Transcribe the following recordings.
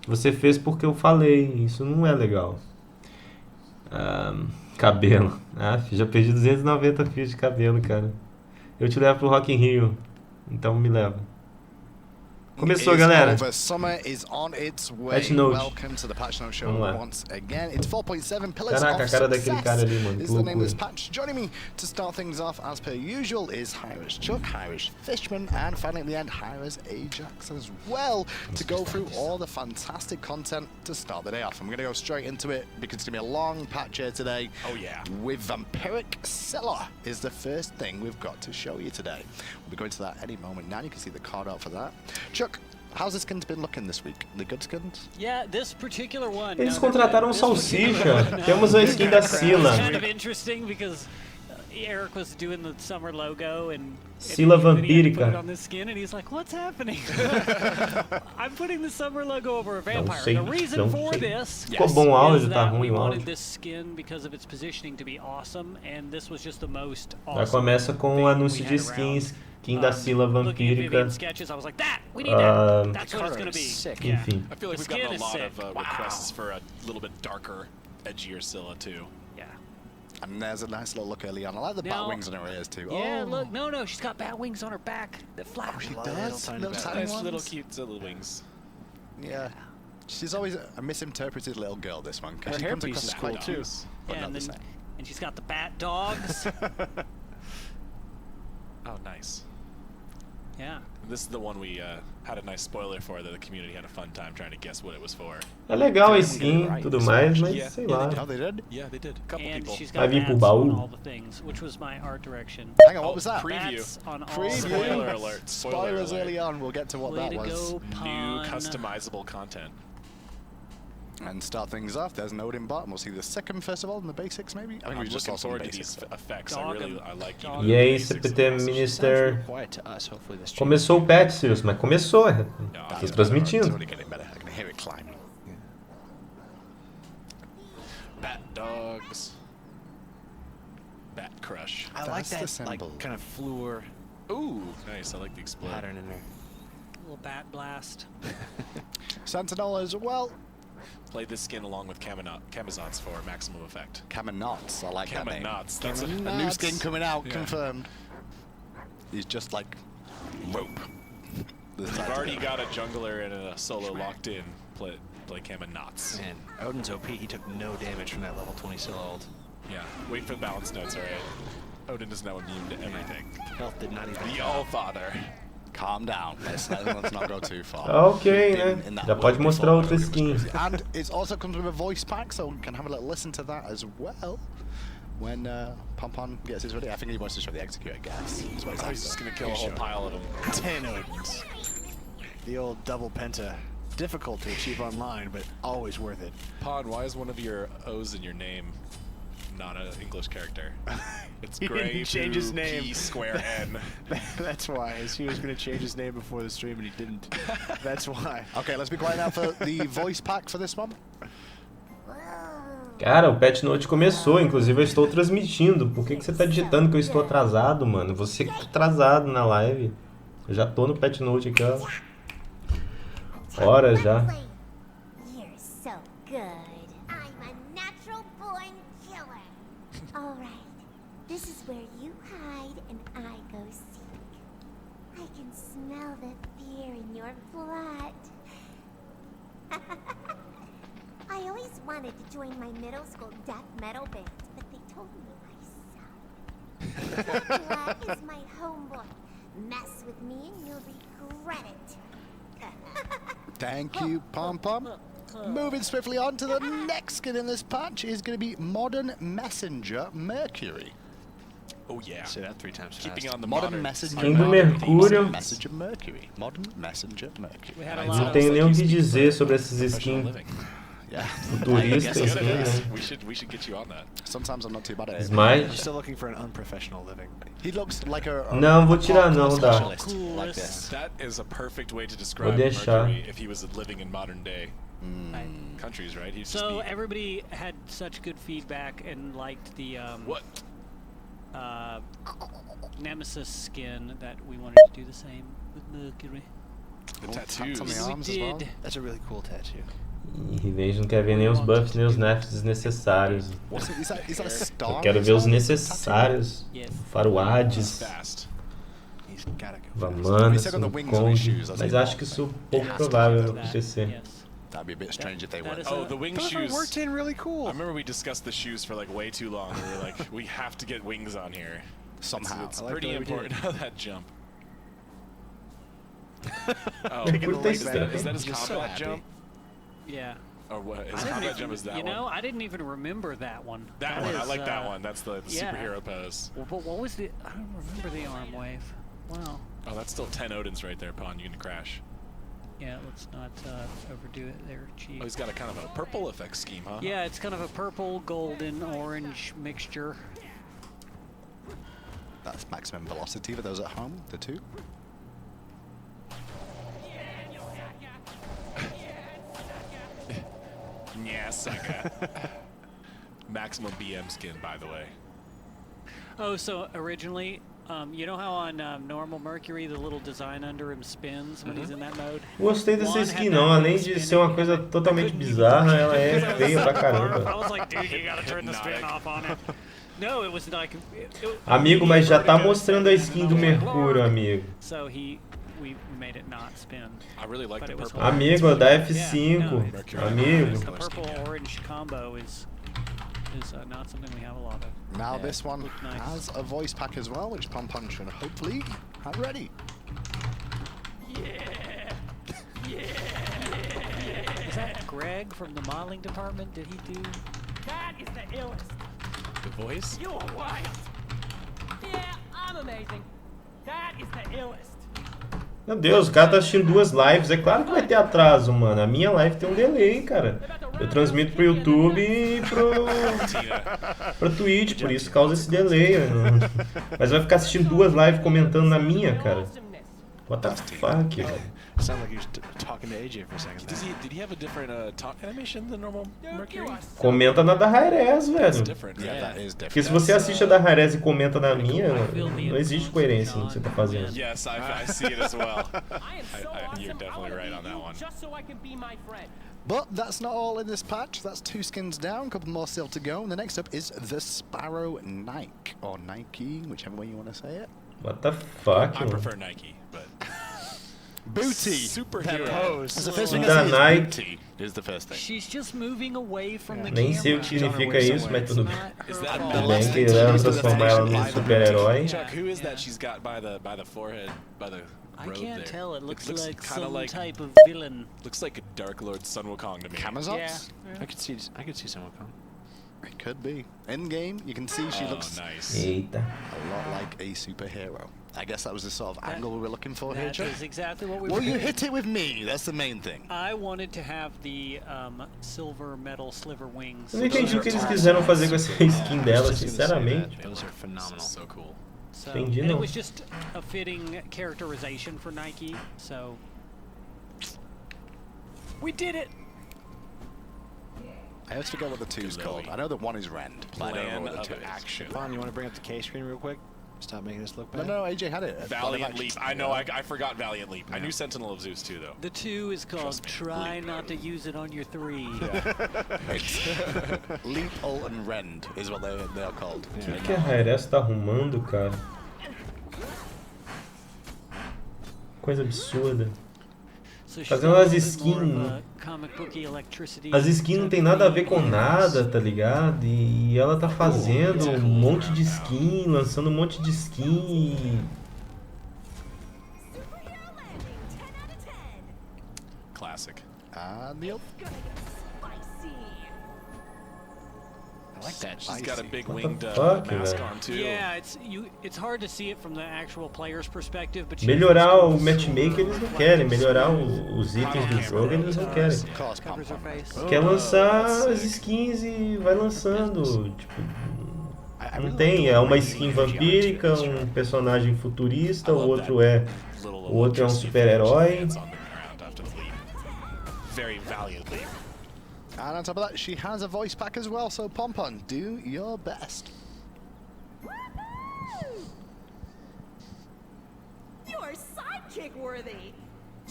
Você fez porque eu falei. Isso não é legal. Cabelo. Já perdi 290 fios de cabelo, cara. Eu te levo pro Rock in Rio. Então me leva. Começou, Is galera. over. Summer is on its Patch way. Note. Welcome to the Patch Note Show Vamos lá. once again. It's 4.7 Pillars Caraca, a of cara daquele cara Success ali, mano. Que is the name of this loucura. patch. Joining me to start things off, as per usual, is Hyra's Chuck, Hyra's Fishman, and finally at the end, Hyra's Ajax as well, to go through all the fantastic content to start the day off. I'm going to go straight into it because it's going to be a long patch here today. Oh yeah. With Vampiric Cellar is the first thing we've got to show you today. We'll be going to that any moment now. You can see the card out for that. Chuck, how's the skins been looking this week? The good skins? Yeah, this particular one. Eles contrataram um salsicha. Temos a skin da Scylla. Kind of interesting because Eric was doing the summer logo and Scylla and he had to put vampírica. it on this skin and he's like, "What's happening?" I'm putting the summer logo over a vampire. sei, The reason não for sei. this Ficou bom o áudio, is tá that we ruim o wanted áudio. this skin because of its positioning to be awesome, and this was just the most Já awesome. começa com thing o we anúncio de had around. skins. Skin da Scylla Looking at vampírica. Vivian's sketches, I was like, we need that. That's what it's gonna be. Sick. Yeah. Enfim. I feel like The we've gotten skin a is lot sick. of requests for a little bit darker, edgier Scylla too. Yeah. And there's a nice little look early on. I like the bat Now- wings on her ears too. Yeah, Oh. look, no, she's got bat wings on her back that flap. She Little does. tiny Little bat. tiny Nice ones. little cute little wings. Yeah. She's always a misinterpreted little girl, this one. 'Cause Her she comes hairpiece across is as cool, quite too. cute, but Yeah, not and the then same. and she's got the bat dogs. Oh, nice. Yeah. This is the one we had a nice spoiler for that the community had a fun time trying to guess what it was for. É legal a skin e tudo mais, mas Yeah, sei yeah, lá. Oh, they did? Yeah, they did. A couple And people. she's Vai got vir pro bats on baú? all the things, which was my art direction. Hang on, what Oh, was that? preview. Bats on all Preview. the Spoiler things. alert. Spoiler Spoilers alert. early on. We'll get to what Way that to was. go, New pawn. customizable content. And start things off. There's an Odin bot. We'll see the second first of all in the basics, maybe. I think I'm we just saw looking some forward to basics. these effects. Dog I like dog even E the aí, basics CPT of this. Minister. Quiet to us. Hopefully this stream Começou o patch, Sirius, mas começou. Tô It's transmitindo. already getting better. I can hear it climbing. Bat dogs. Bat crush. I like That's the that, like symbol. kind of fluor Ooh, nice. I like the explode. pattern in there. Little bat blast. Sentinel as well. Play this skin along with Camazotz for maximum effect. Kaminots. I like that name. Camazotz. That's A new Camazotz. skin coming out, Yeah. confirmed. He's just like rope. We've already got a jungler and a solo locked in. Play Camazotz. Man, Odin's OP, he took no damage from that level 20 Scylla ult. Yeah. Wait for the balance notes, alright? Odin is now immune to everything. Health did not even... The Allfather. Calm down. Let's not go too far. Ok, We've né? been in that Já world pode mostrar before. outra skin. And it also comes with a voice pack, so we can have a little listen to that as well. When Pompon gets his ready. I think he wants to show the execute, I guess. That's what Oh, he's just gonna kill a whole pile of them. 10 Odins. The old double penta. Difficult to achieve online, but always worth it. Pod, why is one of your O's in your name not an English character? It's He Gray didn't change his name. P square N. That's why. As he was going to change his name before the stream and he didn't. That's why. Okay, let's be quiet now for the voice pack for this one. Cara, o Patch Note começou, inclusive eu estou transmitindo. Por que você tá digitando que eu estou atrasado, mano? Você que tá atrasado na live. Eu já tô no Patch Note aqui, ó. Horas já. You're so good. I'm a natural born killer. All right. This is where you hide and I go seek. I can smell the fear in your blood. I always wanted to join my middle school death metal band, but they told me I suck. Black is my homeboy. Mess with me and you'll regret it. Thank you, Pom Pom. Moving swiftly on to the next skin in this patch is going to be Modern Messenger Mercury. Oh yeah. Say that 3 times Keeping fast. on the Modern modern Messenger Skin do Mercury. Mercúrio. Messenger Mercury. Modern Messenger Mercury. We had a Nice. lot Não of tenho nem o que Like you speak dizer for sobre esses professional skins living. Yeah. futuristas, Good assim, at this. né? We should get you on that. Sometimes I'm not too bad at it. Smite. I'm still looking for an unprofessional living. He looks like a Não, vou tirar não, dá. specialist like Coolest. this. That is a perfect way to describe deixar. Mercury if he was living in modern day countries, right? He'd just So be everybody had such good feedback and liked the what? Nemesis skin that we wanted to do the same with Mercury. The Tats on tattoos. the arms as well. That's a really cool tattoo. E Revenge não quer ver nem os buffs nem os nerfs desnecessários. Is that a star? Eu quero on ver his os arm? necessários. Yes. Faruades, Fast. He's gotta go. Vamana, He's still got the wings on his shoes, Kong. has Mas he? acho que isso é pouco provável That, acontecer. yes. That'd be a bit strange if they that weren't. is Oh, the wing Those shoes. worked in really cool. I remember we discussed the shoes for like way too long. We were like, we have to get wings on here. Somehow. It's I like pretty the way we did important how that jump. Oh, Por texto. is that his Just so combat happy. jump? Yeah. Or what? His I didn't combat even- jump is that you one? know, I didn't even remember that one. That one, I is, like that one. That's the yeah. superhero pose. Well, but what was the? I don't remember the arm wave. Wow. Oh, that's still 10 Odins right there, Pawn. You can crash. Yeah, let's not overdo it there, Chief. Oh, he's got a kind of a purple effect scheme, huh? Yeah, it's kind of a purple, golden, orange mixture. That's maximum velocity for those at home, the two. Yeah, sucker. Maximum BM skin, by the way. Oh, so originally, you know how on normal Mercury the little design under him spins when he's in that mode? Gostei dessa One skin had não, that além thing de ser uma coisa spinning. totalmente bizarra, ela é Because I was feia pra so caramba. I was like, dude, you gotta turn the spin Hypnotic. off on it. No, it was like. Amigo, mas já tá mostrando a skin do Mercúrio, amigo. So we made it not spin. I really like But the it was purple. Amigo, dá Yeah, F5, no, amigo. The purple-orange combo is not something we have a lot of. Now this one looked nice. has a voice pack as well, which Pom Pom should hopefully have ready. Is that Greg from the modeling department? Did he do? That is the illest. The voice? You're wild. Yeah, I'm amazing. That is the illest. Meu Deus, o cara tá assistindo duas lives, é claro que vai ter atraso, mano. A minha live tem um delay, cara. Eu transmito pro YouTube e pra Twitch, por isso causa esse delay. Mano. Mas vai ficar assistindo duas lives comentando na minha, cara. Awesomeness. What the fuck, velho? Sounded like he was talking to AJ for a second. Did he have a different talk animation than normal Mercury? Comenta na da Hi-Rez, It's velho. different. Yeah, Yeah. that is different. Porque se você assiste a da Hi-Rez e comenta na minha, não existe coerência no que você tá fazendo. Yes, I see it as well. I am so awesome. You're definitely I right wanna on be that you one. Just so I can be my friend. But that's not all in this patch. That's 2 skins down, a couple more still to go. And the next up is the Sparrow Nike, or Nike, whichever way you want to say it. What the fuck, I mano? prefer Nike, but Booty! superhero. Pose. That's the first thing Da I see is Nike. booty, is the first thing. She's just moving away from the Nem sei o camera. que significa isso, mas tudo bem. Is Her that fault. Tudo bem que vamos transformar ela num super-herói. Chuck, who is that she's got by the forehead, by the I road can't there? tell. It looks like kinda some like type of villain. looks like a Dark Lord Sun Wukong to me. Camazotz? I could see someone come. It could be. In game, you can see she Oh, looks nice. Eita. a lot like a superhero. I guess that was the sort of angle we were looking for here, That Chuck. is exactly what we Well, were you doing. hit it with me. That's the main thing. I wanted to have the silver metal sliver wings. Eu não entendi o que eles quiseram fazer com essa skin dela, Just gonna say sinceramente. that. Those are phenomenal. So cool. So, Entendi, and it não. was just a fitting characterization for Nike. So we did it. I always forget what the two's Good called. Louis. I know that one is Rend, but I don't know Plan what the of two is. action. Vaughn, you want to bring up the K screen real quick? Stop making us look No, bad. no, AJ had it. Valiant Leap. I know. I forgot Valiant Leap. I knew Sentinel of Zeus too, though. The 2 is called Trust me, Try leap. Not to Use It on Your 3. Leap, Ult, and Rend is what they are called. O que a Hi-Rez tá arrumando, cara? Coisa absurda. So she's Fazendo got a as little bit more skins. of a comic booky electricity As skins não tem nada a ver com nada, tá ligado? E ela tá fazendo um monte de skin, lançando um monte de skin. Superhero landing, 10 out of 10. Classic. And the ult. Gonna get spicy. I like that. She's got a big What the winged fuck, mask velho? on too. Yeah, it's hard to see it from the actual player's perspective, but she Melhorar o matchmaker eles não querem, melhorar os itens do jogo eles não querem. Of course, Pom covers her Pom. face. Quer lançar as skins e vai lançando. Tipo, não tem, é uma skin vampírica, um personagem futurista, o outro é um super-herói. Very valiant leap. And on top of that, she has a voice pack as well, so Pom Pom, do your best. You're sidekick worthy.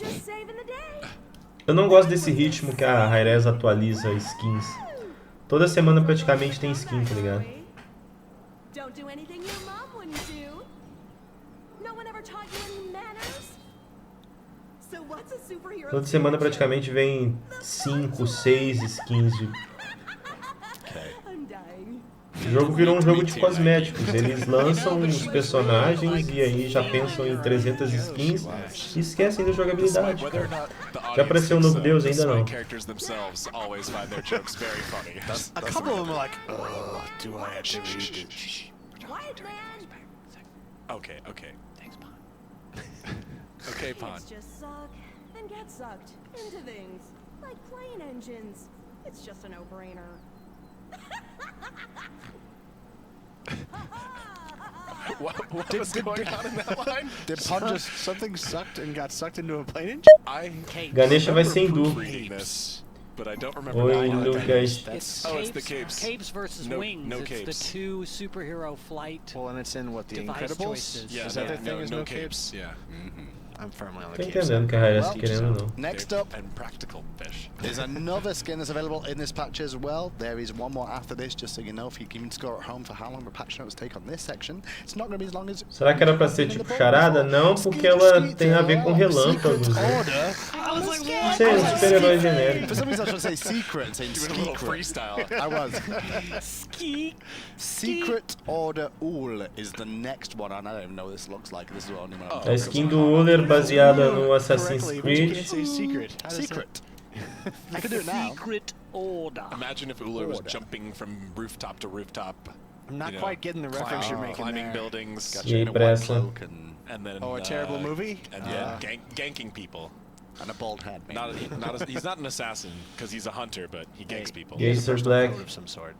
Just saving the day. Eu não gosto desse ritmo que a Hi-Rez atualiza skins. Toda semana praticamente tem skin, tá ligado? Don't do anything your mom wouldn't do. No one ever taught you any manners. So what's a superhero? Toda semana praticamente vem 5, 6 skins. I'm dying. O jogo virou um jogo de cosméticos. Eles lançam os personagens e aí já pensam em 300 skins e esquecem da jogabilidade, cara. Já apareceu um novo deus? Ainda não. A couple of them are like, oh, do I actually read this? Quiet, man. Okay, okay. Thanks, Pon. Okay, Pon. Kids just suck and get sucked into things like plane engines. It's just a no-brainer. What was going on in that line? Did Pun just something sucked and got sucked into a plane engine? I Ganesha vai ser hindu. reading this, but I don't remember. Oi, why. Lucas. It's Oh, it's the capes. Capes versus No- wings. no it's capes. the two superhero flight Well, and it's in what, the device Incredibles? choices. Yeah, Is that no, the thing? Is no capes? Yeah. I'm firmly on the Tô capes. entendendo que a Hi-Rez tá Well, querendo ou não. Next up, And practical fish. there's another skin that's available in this patch as well. There is one more after this, just so you know, if you can score at home for how long the patch notes take on this section. It's not going to be as long as... Será que era pra ser tipo charada? Não, porque ela tem a ver com relâmpagos, né? Order. Não sei, um super-herói genérico. For some reason I was trying to say secret and saying Doing a little secret. freestyle. I was. Ski. Secret Order Ul is the next one, and I don't even know what this looks like. This is what I'm A skin do Uller baseada no Assassin's Correctly, but you Creed. can't say secret. How does that- Secret. I can do it now. Secret order. Imagine if Uller was Order. jumping from rooftop to rooftop. I'm not you know, quite getting the reference you're making climbing there. buildings, Got E you aí, in a white pressa. cloak and and then Oh, a terrible movie? and yeah, ganking people. a bald head. maybe. He's not an assassin because he's a hunter, but he ganks people. E aí, He's a Sir personal Black? code of some sort.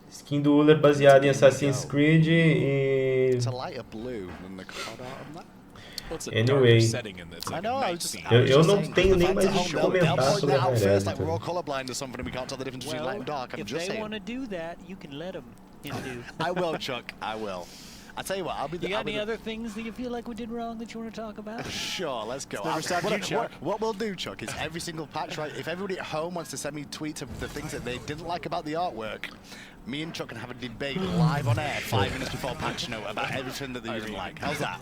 Skin do Uller baseada em Assassin's Creed e... It's a lighter blue than the card art on that. Well, it's a Anyway. darker setting and it's like I know, a I night was just... scene. Eu não saying, tenho the nem fans mais at o home, que they'll comentar point sobre a that out Hi-Rez, first, like we're all entendeu? colorblind or something and we can't tell the difference between light and dark. I'm if just they saying. want to do that, you can let them. Hindu. I will, Chuck. I will. I tell you what, I'll be the... You got I'll be any the- other things that you feel like we did wrong that you want to talk about? Sure, let's go. never stopped you, Chuck. What we'll do, Chuck, is every single patch, right? If everybody at home wants to send me tweets of the things that they didn't like about the artwork, me and Chuck can have a debate live on air 5 minutes before patch note about everything that they didn't like. How's that?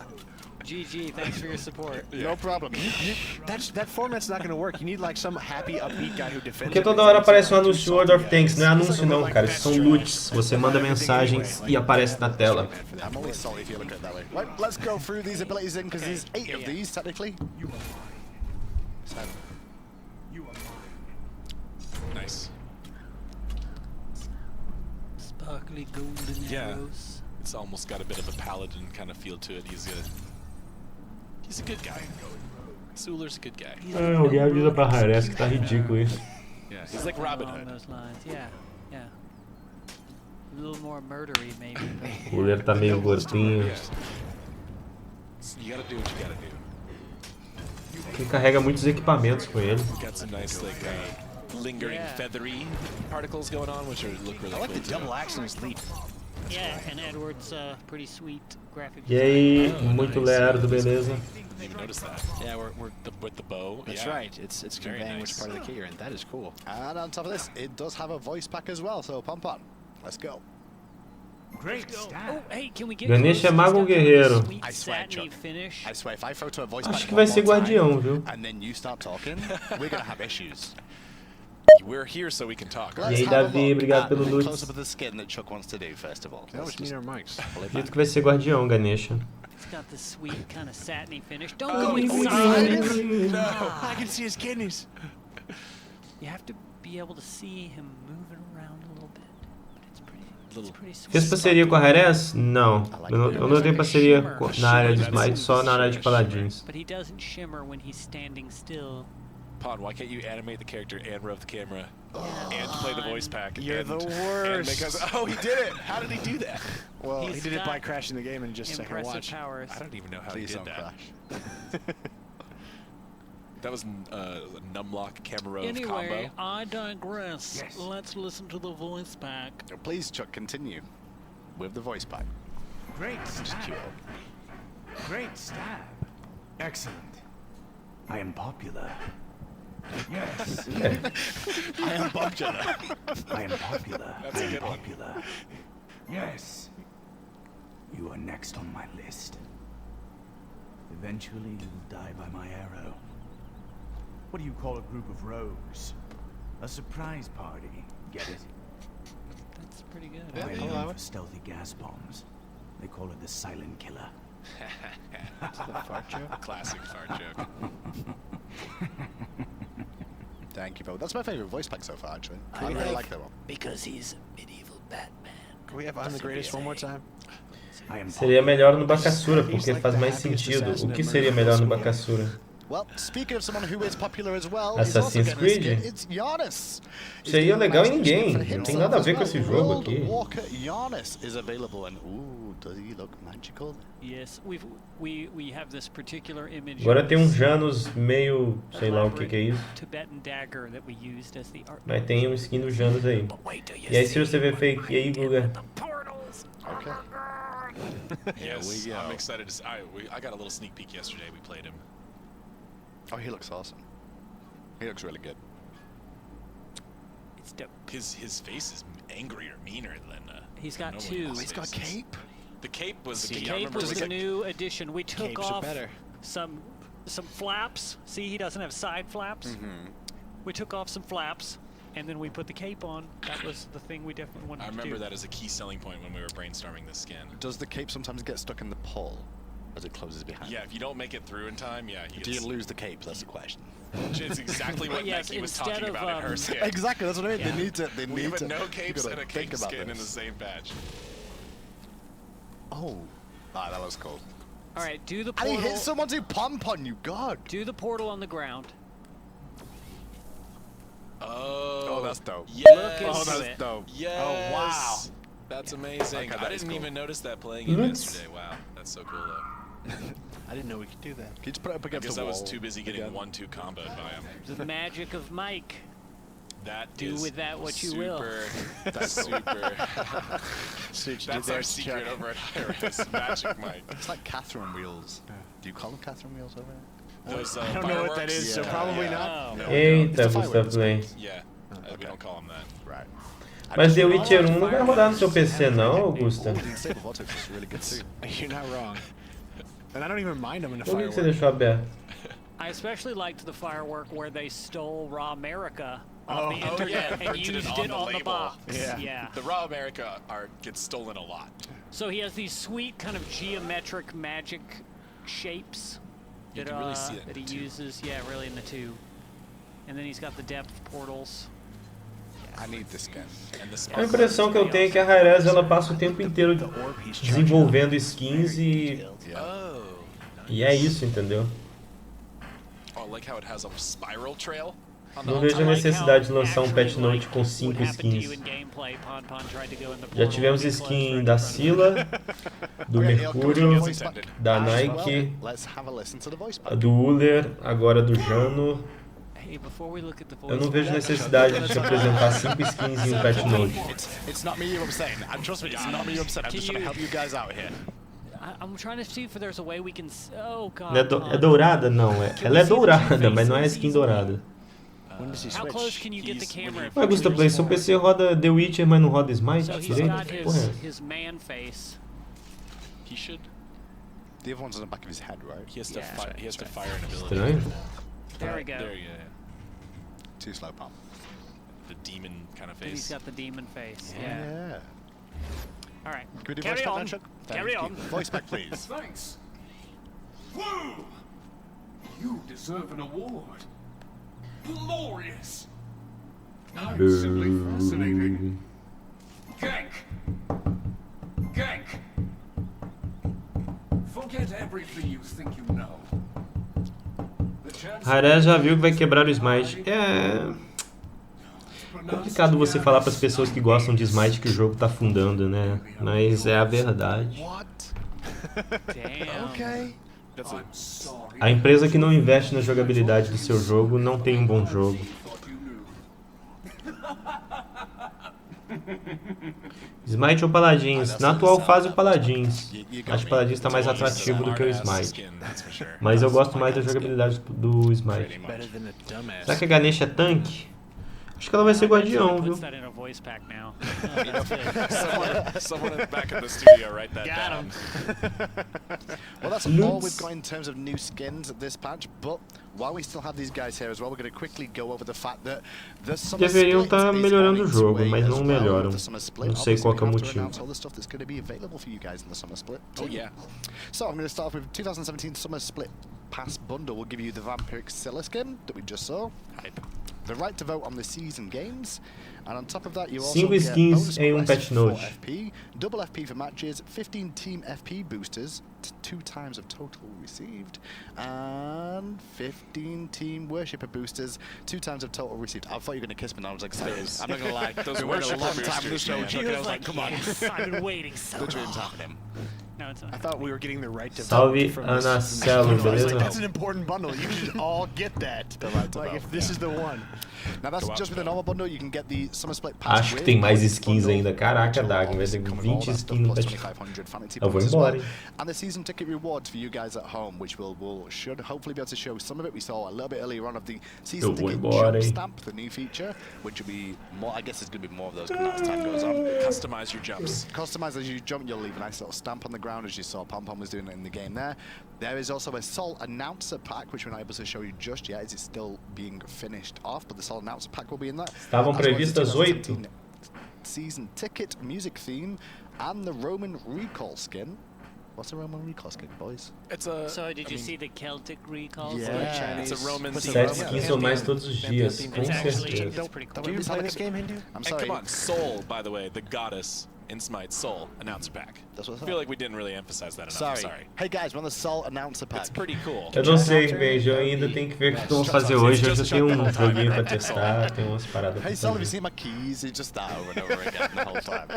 GG, thanks for your support. No problem. That format's not going to work. You need like some happy, upbeat guy who defends. Porque toda hora aparece um anúncio de World of Tanks. Não é anúncio não, cara. Isso são loots. Você manda mensagens e aparece na tela. I'm only salty if you look at it that way. Right, let's go through these abilities then, because there's 8 of these, technically. Nice. Sparkly golden Yeah. arrows. It's almost got a bit of a paladin kind of feel to it. He's a good guy. Suler's a good guy. Alguém avisa pra Hi-Rez que tá ridículo isso. Yeah, he's like Robin Along Hood. those lines, yeah, yeah. A little more murdery, maybe. but- O Uller tá meio gordinho. Yeah. You gotta do what you gotta do. Ele carrega muitos equipamentos com ele. Got some nice like lingering Yeah. feathery particles going on, which look really I like cool the too. double axe in his leap. Yeah, and Edward's pretty sweet graphic E aí, muito lerdo, beleza? Didn't even notice that. Yeah, we're With the bow. that's yeah. right. It's Very conveying which nice. part of the kit you're in. That is cool. And on top of this, it does have a voice pack as well, so pump on. Let's go. Oh, hey, can we get Ganesha é close? mago ou He's got that guerreiro? sweet, I swear, satiny Chuck. finish. I swear, if I throw to a voice Acho pack que vai one ser more time, guardião, viu? and then you start talking, we're gonna have issues. We're here so we can talk. E aí, Davi, obrigado pelo loot. loot. Close up of the skin that Chuck wants to do first of all. That was mean our mics. Acredito que vai ser guardião, Ganesha. It's got this sweet kind of satiny finish. Don't Oh, go inside. I can see his kidneys. You have to be able to see him moving around a little bit. But it's pretty sweet. Fez parceria com a Hi-Rez? Não. Eu não tenho parceria na área de Smite, só na área de paladins. But he doesn't shimmer when he's standing still. Pod, why can't you animate the character and rev the camera and play the voice pack? You're and, the And worst. because oh, he did it! How did he do that? Well, he He's did it by got crashing the game and just second Impressive watch. powers. I don't even know how Please he did don't that. crash. That was a numlock camera Anyway, combo. I digress. Let's listen to the voice pack. Please, Chuck, continue with the voice pack. Great Just stab. cute. Great stab. Excellent. I am popular. Yes. I am popular. I am popular. That's a I am good one. popular. Yes. You are next on my list. Eventually, you'll die by my arrow. What do you call a group of rogues? A surprise party. Get it? That's pretty good. Yeah. I'm allow known it. for stealthy gas bombs. They call it the silent killer. Classic fart joke. Thank you, Bo. That's my favorite voice pack so far, actually. I really like that one. Because he's medieval Batman. Can we have I'm the Greatest one more time? I am Seria melhor no Bakasura, porque faz mais sentido. O que seria melhor no Bakasura? Well, speaking of someone who is popular as well, Assassin's he's also getting Creed? a skin. It's Giannis. Seria legal em game. Não tem nada a ver com esse jogo aqui. Walker Giannis is available, and ooh, does he look magical? Yes, we have this particular image. Agora of tem um this Janus meio... sei lá o que é isso. Tibetan dagger that we used as the art. Mas tem um skin do Janus aí. E aí se você vê fake, e aí, Guga? Okay. Yes, we go. I'm excited to see. I got a little sneak peek yesterday. We played him. Oh, he looks awesome. He looks really good. It's dope. His face is angrier, meaner than. He's got normal two. people's Oh, he's got a faces. cape. The cape was The the cape remember was it a new addition. We took Capes are off better. some flaps. See, he doesn't have side flaps. We took off some flaps, and then we put the cape on. That was the thing we definitely wanted I to do. remember that as a key selling point when we were brainstorming this skin. Does the cape sometimes get stuck in the pole as it closes behind? Yeah, if you don't make it through in time, yeah, he Do you gets, lose the cape? That's the question. it's exactly what Yes, Becky was instead talking of, about in her skin. Exactly. That's what I mean. Yeah. They need to. They We need have to. a no you capes gotta and a think cape about skin in the this. same patch. Oh, that was cool. All right, do the And he portal. hit someone to pump on you. God. Do the portal on the ground. Oh, that's dope. Yes. Look Oh, into that's it. dope. Yes. Oh, wow. That's amazing. Okay, I that is didn't cool. even notice that playing it Looks- yesterday. Wow, that's so cool though. I didn't know we could do that. Can you just put it up I against guess the I wall? was too busy getting again? 1-2 comboed by him. The magic of Mike. That Do is with that what you will. That's super. See what you did That's there, our secret Chuck. over at Iris. Magic Mike. It's like Catherine wheels. Do you call them Catherine wheels over there? Those, I don't know what that fireworks? is, so Yeah. probably Yeah. not. No, Eita, It's a Gustavo Play. Yeah, we don't call them that. Right. Mas The Witcher 1 não vai rodar no seu PC não, Augusta? Oh, the unstable vortex is really good too. You're not wrong. And I don't even mind them in the Por que que você fireworks. deixou aberto? I especially liked the firework where they stole Raw America off Oh, the oh, internet yeah, and printed used it it on on the the label. box. Yeah. The Raw America art gets stolen a lot. So he has these sweet kind of geometric magic shapes You that, can really see it in that the he two. uses. Yeah, really in the two. And then he's got the depth portals. I need this skin. And the A impressão que eu tenho é que a Hi-Rez ela passa o tempo inteiro The orb he's charging up. desenvolvendo skins e Oh. é isso, entendeu? Oh, I like how it has a spiral trail on the Não whole vejo a time. necessidade de lançar um Actually, patch note like, com 5 what happened to you skins. in gameplay, Pon Pon tried to go in the Já portal tivemos and be skin closed da right in front of Scylla, do Okay, Mercúrio, voice back. da As Nike, well, let's have a listen to the voice a back. do Uller, agora do Jano. you. Hey, before we look at the voice Eu não vejo back, necessidade de apresentar 5 skins em um patch note. It's not me you upsetting. And trust me, it's not me you upsetting. I'm just trying to help you guys out here. I'm trying to see if there's a way we can. Oh God. Ela é dourada? Não, ela é dourada, mas não é skin dourada. When does he How close switch? can you get the camera? if Ué, Gusta there's Play, seu more? PC roda The Witcher, mas não roda Smite So he's direito? got Que porra é essa? his man face. He should. The other one's on the back of his head, right? He has to. Yeah. He has to fire an ability. Estranho. There we go. There you go. Too slow, pump. The demon kind of And he's face. got the demon face. Yeah. All right. Can we do Carry voice back on. then, Chuck? Carry Thank on. you. Voice back, please. Thanks. Whoa! You deserve an award. Glorious. I'm simply fascinating. Gank. Gank. Forget everything you think you know. The chance Haré já viu que vai quebrar o Smite. É complicado você falar para as pessoas que gostam de Smite que o jogo tá afundando, né? Mas é a verdade. What? Damn. Okay. That's a, I'm sorry. A empresa que não investe na jogabilidade do seu jogo não tem um bom jogo. Thought you knew. Smite ou Paladins? Na atual fase o Paladins. Acho que o Paladins tá mais atrativo do que o Smite. Mas eu gosto mais da jogabilidade do Smite. Better than a dumbass. Será que a Ganesha é tanque? Acho que ela vai ser guardião, viu? Puts that in a voice pack now. Someone back in the studio write that Got down. Well, that's all we've got in terms of new skins this patch, but while we still have these guys here as well, we're going to quickly go over the fact that the Summer Deveriam Split estar is melhorando on o its jogo, way mas as não well. melhoram. The Summer Split, Não sei obviously, qual que é o we have to motivo. announce all the stuff that's going to be available for you guys in the Summer Split. Oh yeah. So I'm going to start off with 2017 Summer Split Pass Bundle. Will give you the Vampiric Scylla skin that we just saw, Hype. the right to vote on the season games, and on top of that you also 5 get skins bonus em quests patch for note. FP, double FP for matches, 15 team FP boosters, 2 times of total received, and 15 team worshipper boosters, 2 times of total received. I thought you were going to kiss me and I was excited. I'm not going to lie. Those Been waiting a long worshipper time for this boosters, show. man. Chuck, and I was like, come on. Yes, I've been waiting so The dream's long. happening. No, it's not. I thought we were getting the right to Salve, vote from this Anacelo, bundle. I was beleza? like, that's an important bundle. You should all get that. The right to Like, vote, if this is the one. Now that's Go out just with the and normal bundle. You can get the Summer Split Pass. Acho que with tem mais bonus skins bundle, ainda. Caraca, which will Dag, vai obviously ter come with all 20 that stuff, skins no plus patch. 2,500 vanity Eu vou points as well. embora, hein? And the season ticket rewards for you guys at home, which should hopefully be able to show some of it. We saw a little bit earlier on of the season Eu vou ticket embora, jump hein? stamp, the new feature, which will be more. I guess there's going to be more of those coming out as time goes on. Customize your jumps. Customize as you jump, you'll leave a nice little stamp on the ground, as you saw Pom Pom was doing it in the game there. There is also a Sol Announcer Pack, which we're not able to show you just yet, as it's still being finished off, but the Sol Announcer Pack will be in that. Estavam As well as the previstas 8. 2017 season ticket, music theme, and the Roman Recall skin. What's a Roman Recall skin, boys? It's a. So did you see the Celtic recall? Yeah. It's a Roman. What's the theme. 7 skins ou mais todos os dias, com It's actually certeza. it's pretty cool. Do you play this game, Hindu? I'm And sorry. come on, Soul, by the way, the goddess in Smite, Soul, announcer pack. That's what I I feel like we didn't really emphasize that enough. Sorry. I'm sorry. Hey guys, we're on the Sol Announcer Pack. It's pretty cool. Eu não sei, Mage, eu ainda tenho que ver o que eu vou fazer hoje. Hoje eu tenho um joguinho pra testar, tem umas paradas pra Hey Sol, have you fazer. seen my keys? It's just that over and over again the whole time.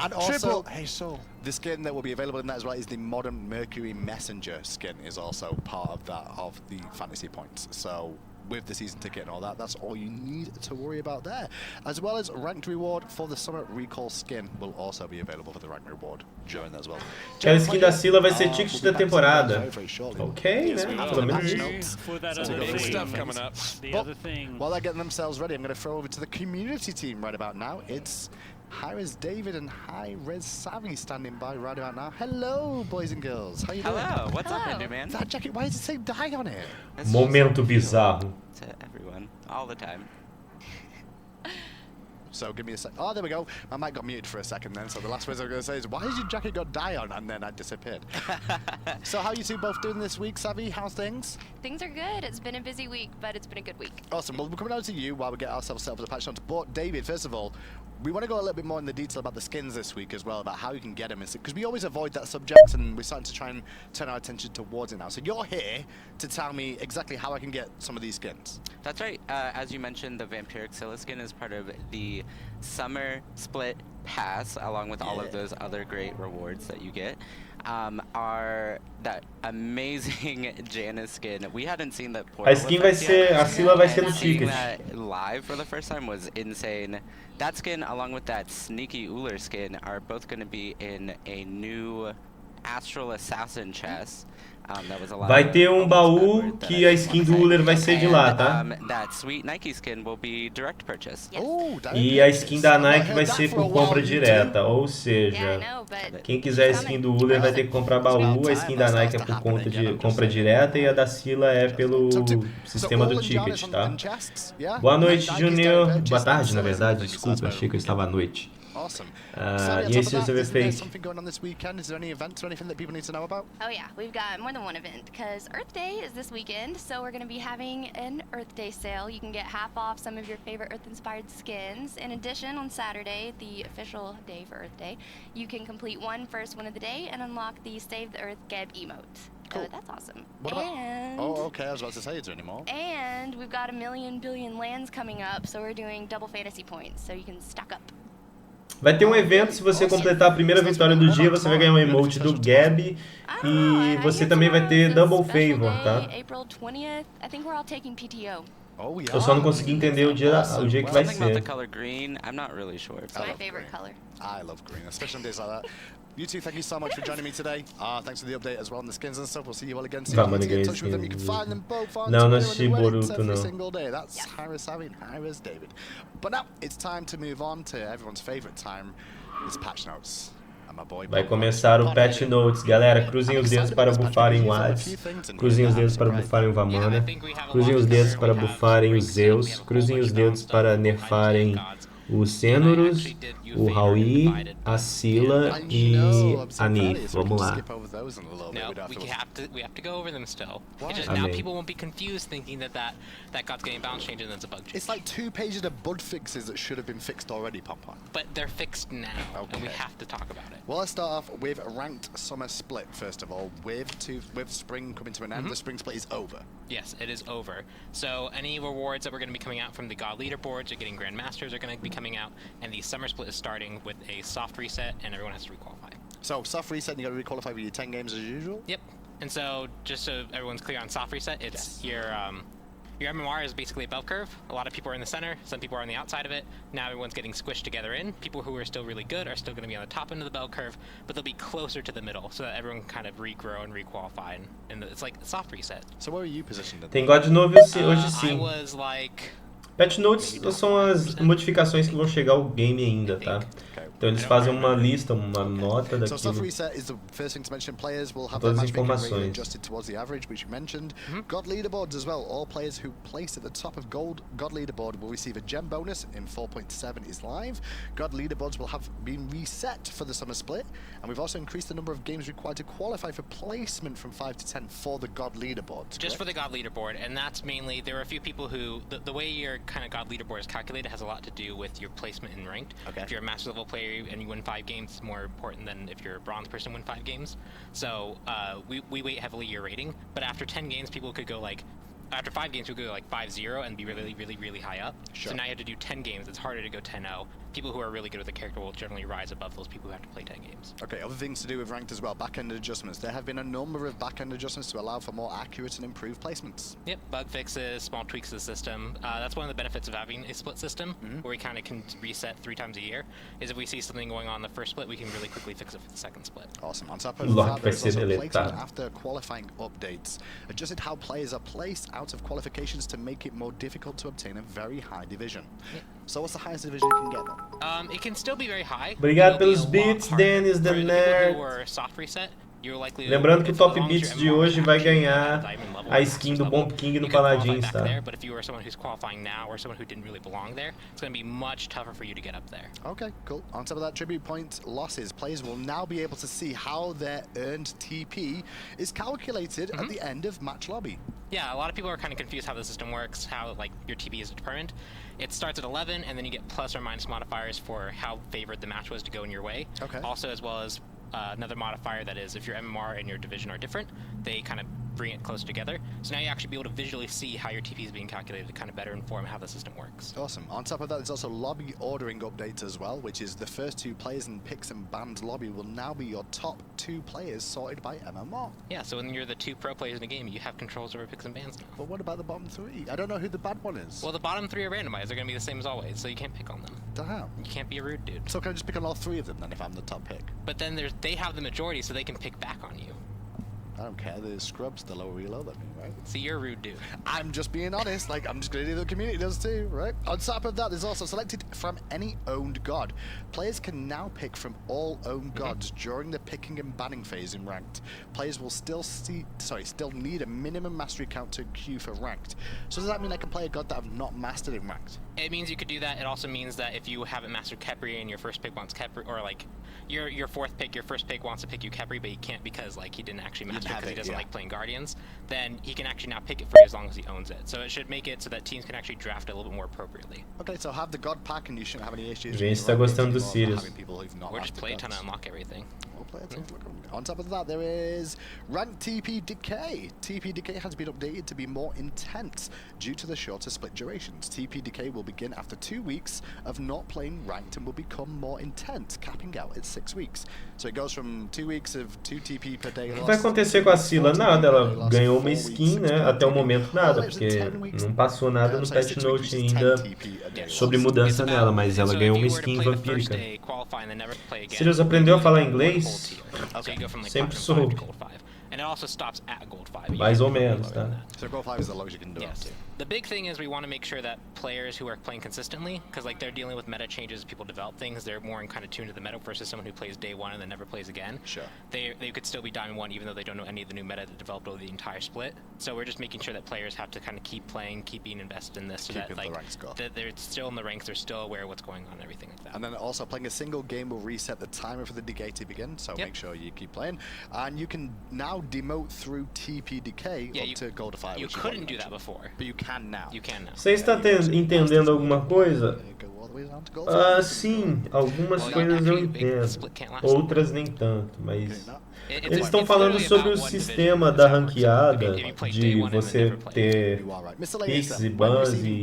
And also, Triple. Hey, Soul. the skin that will be available in that as well is the Modern Mercury Messenger skin, is also part of that, of the fantasy points. So with the season ticket and all that, that's all you need to worry about there. As well as ranked reward for the Summer Recall skin will also be available for the ranked reward during that as well. Aquela skin da Scylla vai ser ticket We'll da be back to you guys temporada. very, very shortly. Ok, Yes, né? we will. Pelo menos Patch isso. notes. For that Some other Big thing, stuff coming up. the But other thing. while they're getting themselves ready, I'm going to throw over to the community team right about now. It's Hi-Res David and Hi-Res Savvy standing by right about now. Hello, boys and girls. How you doing? Hello, what's up, Hindu man? That jacket, why does it say die on it? That's Momento just bizarro. to everyone, all the time. So give me a sec. Oh, there we go. My mic got muted for a second then. So the last words I was going to say is, why has your jacket got die on? And then I disappeared. So how you two both doing this week, Savvy? How's things? Things are good. It's been a busy week, but it's been a good week. Awesome. Well, we're coming over to you while we get ourselves set up for the patch notes. But David, first of all, we want to go a little bit more in the detail about the skins this week as well, about how you can get them. Because we always avoid that subject, and we're starting to try and turn our attention towards it now. So you're here to tell me exactly how I can get some of these skins. That's right. As you mentioned, the Vampiric Scylla skin is part of the Summer Split Pass, along with all of those other great rewards that you get. That amazing Janus skin. We hadn't seen that portal A skin vai effect ser, yet, a Scylla vai ser and no seeing ticket. that live for the first time was insane. That skin, along with that sneaky Uller skin, are both going to be in a new Astral Assassin chest. That was a lot Vai of ter um baú covered that que I a just skin wanna do say. Uller vai ser de lá, tá? That sweet Nike skin will be direct purchase. Yes. Oh, E a skin da Nike vai ser por compra direta, ou Yeah, I seja, know, but quem quiser a skin do Uller vai ter que comprar baú, a skin da Nike é por conta de compra direta e a da Scylla é pelo sistema do ticket, tá? Boa noite, Junior. Boa tarde, na verdade, desculpa, achei que eu estava à noite. Awesome. E esse você vê is there fake. something going on this weekend? Is there any events or anything that people need to know about? oh yeah, we've got more than one event because Earth Day is this weekend, so we're going to be having an Earth Day sale. You can get half off some of your favorite Earth-inspired skins. In addition, on Saturday, the official day for Earth Day, you can complete one first win of the day and unlock the Save the Earth Geb emote. Cool. So that's awesome. What about- And Oh, okay. I was about to say, is there any more? and we've got 1,000,000 billion lands coming up, so we're doing double fantasy points, so you can stock up. Vai ter um evento, se você completar a primeira vitória do dia, você vai ganhar um emote do Gab e você também vai ter Double Favor, tá? April 20th. I think we're all taking PTO. Oh, yeah. Eu só não consegui entender o dia que vai Something about the ser. color green, I'm not really sure. It's my favorite color. I love green, especially on days like that. You two, thank you so much for joining me today. Thanks for the update as well on the skins and stuff. We'll see you all again soon. Vamos, You need to get in ninguém touch with them. You can find them both on Não, não Twitter assisti and the Reddits Boruto, every não. single day. That's Hyras Savi and Hyras David. But now it's time to move on to everyone's favorite time. It's patch notes. And my boy Vai Bob começar o Bob patch Bob. notes, galera. Cruzem I'm os dedos excited para about this patch bufarem o because you've found a Hades. few things and Cruzem you're os gonna dedos have para some great- bufarem o Yeah, I Vamana. think we have a Cruzem lot os of dedos cover. para We have bufarem some os great stuff. We Zeus. have a whole Cruzem bunch os of dedos stuff. para I nerfarem gods. os And I Cênuros, actually did you o favor and Raui, divided, a but Scylla I e know, I'm so a proud of you, Nif. so we can Vamos just lá. skip over those in a little bit. no, We don't have to- we have to go over them still. Why? It's just Amém. now people won't be confused thinking that god's getting balance change and that's a bug change. It's like 2 pages of bug fixes that should have been fixed already, Pompon. But they're fixed now, and we Okay. have to talk about it. Well, let's start off with ranked summer split first of all. With spring coming to an end, the spring split is over. Yes, it is over. So any rewards that were going to be coming out from the God leaderboards or getting Grandmasters are going to be coming out, and the summer split is starting with a soft reset, and everyone has to requalify. So soft reset, and you got to requalify with your 10 games as usual. Yep. And so just so everyone's clear on soft reset, it's your MMR is basically a bell curve. A lot of people are in the center, some people are on the outside of it. Now everyone's getting squished together in. People who are still really good are still going to be on the top end of the bell curve, but they'll be closer to the middle so that everyone can kind of regrow and requalify. And it's like a soft reset. So where are you positioned? At Tem God novo hoje I sim. was like... Patch notes são as modificações que vão chegar ao game ainda, tá? Então eles fazem uma lista, uma nota So soft daquilo. reset is the first thing to mention. Players will have Todas their as matchmaking rating informações. adjusted towards the average, which you mentioned. God leaderboards as well. All players who place at the top of God leaderboard will receive a gem bonus in 4.7 is live. God leaderboards will have been reset for the summer split, and we've also increased the number of games required to qualify for placement from 5 to 10 for the God leaderboards. Just for the God leaderboard, and that's mainly, there are a few people who, the way your kind of God leaderboard is calculated has a lot to do with your placement in ranked. Okay. If you're a master level player and you win 5 games, it's more important than if you're a bronze person win 5 games. So we weight heavily your rating, but after 10 games, people could go like, after 5 games, we could go like 5-0 and be really, really, really high up. Sure. So now you have to do 10 games. It's harder to go 10-0. People who are really good with the character will generally rise above those people who have to play 10 games. Okay, other things to do with ranked as well. Back-end adjustments. There have been a number of back-end adjustments to allow for more accurate and improved placements. Yep, bug fixes, small tweaks to the system. That's one of the benefits of having a split system, where we kind of can reset 3 times a year, is if we see something going on in the first split, we can really quickly fix it for the second split. Awesome. On top of Lock that, there's vai ser also placement deletado. after qualifying updates. Adjusted how players are placed out of qualifications to make it more difficult to obtain a very high division. So what's the highest division you can get then? It can still be very high. Obrigado It'll be pelos a lot bits, harder. Dennis the For the people Nerd. who are soft reset, you're likely to, Lembrando que o as Top long as Beats your de MMR hoje vai actually ganhar at diamond level a or skin master's do level, Bomb King no you can qualify Paladins, back tá? there, but if you are someone who's qualifying now or someone who didn't really belong there, it's going to be much tougher for you to get up there. Okay, cool. On top of that, tribute point losses. Players will now be able to see how their earned TP is calculated at the end of match lobby. Yeah, a lot of people are kind of confused how the system works, how like your TP is determined. It starts at 11, and then you get plus or minus modifiers for how favored the match was to go in your way. Okay. Also, as well as another modifier that is if your MMR and your division are different, they kind of bring it closer together. So now you actually be able to visually see how your TP is being calculated to kind of better inform how the system works. Awesome. On top of that, there's also lobby ordering updates as well, which is the first 2 players in picks and bans lobby will now be your top 2 players sorted by MMR. Yeah, so when you're the 2 pro players in the game, you have controls over picks and bans now. But what about the bottom 3? I don't know who the bad one is. Well, the bottom 3 are randomized. They're going to be the same as always, so you can't pick on them. Damn. You can't be a rude dude. So can I just pick on all 3 of them then if I'm the top pick? But then they have the majority, so they can pick back on you. I don't care. The scrubs, the lower reload than me, right? See, you're a rude dude. I'm just being honest. Like, I'm just going to do what the community does too, right? On top of that, there's also selected from any owned god. Players can now pick from all owned gods during the picking and banning phase in ranked. Players will still need a minimum mastery count to queue for ranked. So does that mean I can play a god that I've not mastered in ranked? It means you could do that. It also means that if you haven't mastered Khepri and your first pick wants Khepri, or like your fourth pick, your first pick wants to pick you Khepri, but he can't because like he didn't actually master it because he doesn't like playing Guardians, then he can actually now pick it for you as long as he owns it. So it should make it so that teams can actually draft it a little bit more appropriately. Okay, so have the god pack and you shouldn't have any issues. Gente tá gostando do Sirius. Or just play a ton to unlock everything. On top of that, there is ranked TP decay. TP decay has been updated to be more intense due to the shorter split durations. TP decay will begin after 2 weeks of not playing ranked and will become more intense, capping out at 6 weeks. So it goes from 2 weeks of 2 TP per day O que loss. vai acontecer com a Scylla? Nada, ela ganhou uma skin, né? Até o momento nada, porque não passou nada no patch note ainda sobre mudança nela, mas ela ganhou uma skin vampírica. Sirius aprendeu a falar inglês? Sempre soube. And it also stops at gold 5. Mais ou menos, tá? So gold 5 is the lowest you can do. Yes. The big thing is we want to make sure that players who are playing consistently, because like they're dealing with meta changes, people develop things, they're more in kind of tune to the meta versus someone who plays day 1 and then never plays again. Sure. They could still be Diamond 1 even though they don't know any of the new meta that developed over the entire split. So we're just making sure that players have to kind of keep playing, keep being invested in this, so that like they're still in the ranks, they're still aware of what's going on, and everything like that. And then also playing a single game will reset the timer for the decay to begin, so make sure you keep playing. And you can now demote through TP decay up to gold 5. You couldn't do that before. But you can now. You can now. Você está entendendo alguma coisa? Sim, algumas coisas eu entendo, outras nem tanto, mas eles estão falando sobre o sistema da ranqueada, de você ter picks e bans e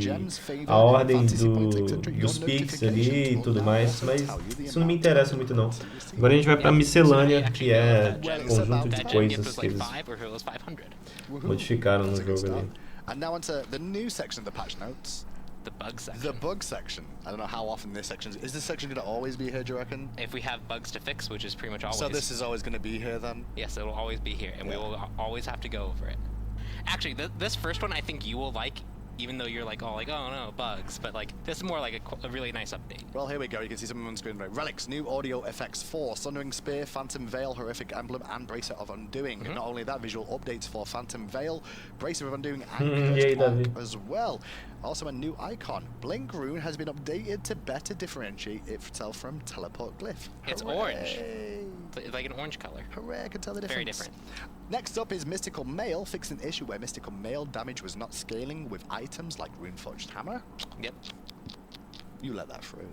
a ordem dos picks ali e tudo mais, mas isso não me interessa muito não. Agora a gente vai pra miscelânea, que é um conjunto de coisas que eles modificaram no jogo ali. And now onto the new section of the patch notes. The bug section. The bug section. I don't know how often this section is this section going to always be here, do you reckon? If we have bugs to fix, which is pretty much always. So this is always going to be here then? Yes, it will always be here, and we will always have to go over it. Actually, this first one I think you will like, even though you're like, oh no, bugs, but like this is more like a really nice update. Well, here we go. You can see some on screen. Right? Relics, new audio effects for Sundering Spear, Phantom Veil, Horrific Emblem, and Bracer of Undoing. Not only that, visual updates for Phantom Veil, Bracer of Undoing, and Cursed Orc as well. Also a new icon. Blink Rune has been updated to better differentiate itself from Teleport Glyph. It's orange. It's like an orange color. Hooray, I can tell the difference. Very different. Next up is Mystical Mail, fixed an issue where Mystical Mail damage was not scaling with items like Runeforged Hammer. Yep. You let that through.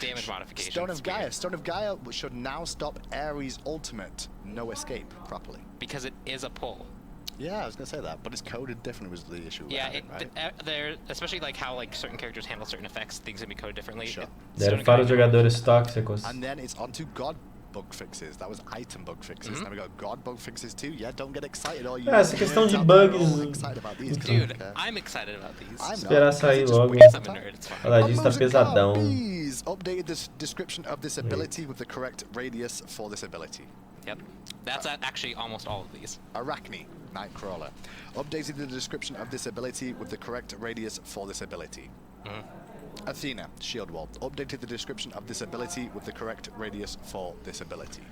Damage modification. Stone of Gaia. Stone of Gaia should now stop Ares' ultimate no escape properly. Because it is a pull. Yeah, I was gonna say that, but it's coded differently was the issue. Yeah, right? they're especially like how like certain characters handle certain effects, things can be coded differently. Sure. Deve para os jogadores tóxicos. And then it's onto God bug fixes. That was item bug fixes. Now we got God bug fixes too. Yeah, don't get excited. All you essa questão de bugs. Excited about these, dude, I'm excited about these. Esperar sair logo. Olha, a gente tá pesadão. Updated the description of this ability with the correct radius for this ability. Yep. That's actually almost all of these. Arachne, Nightcrawler. Updated the description of this ability with the correct radius for this ability. Athena, Shield Wall. Updated the description of this ability with the correct radius for this ability.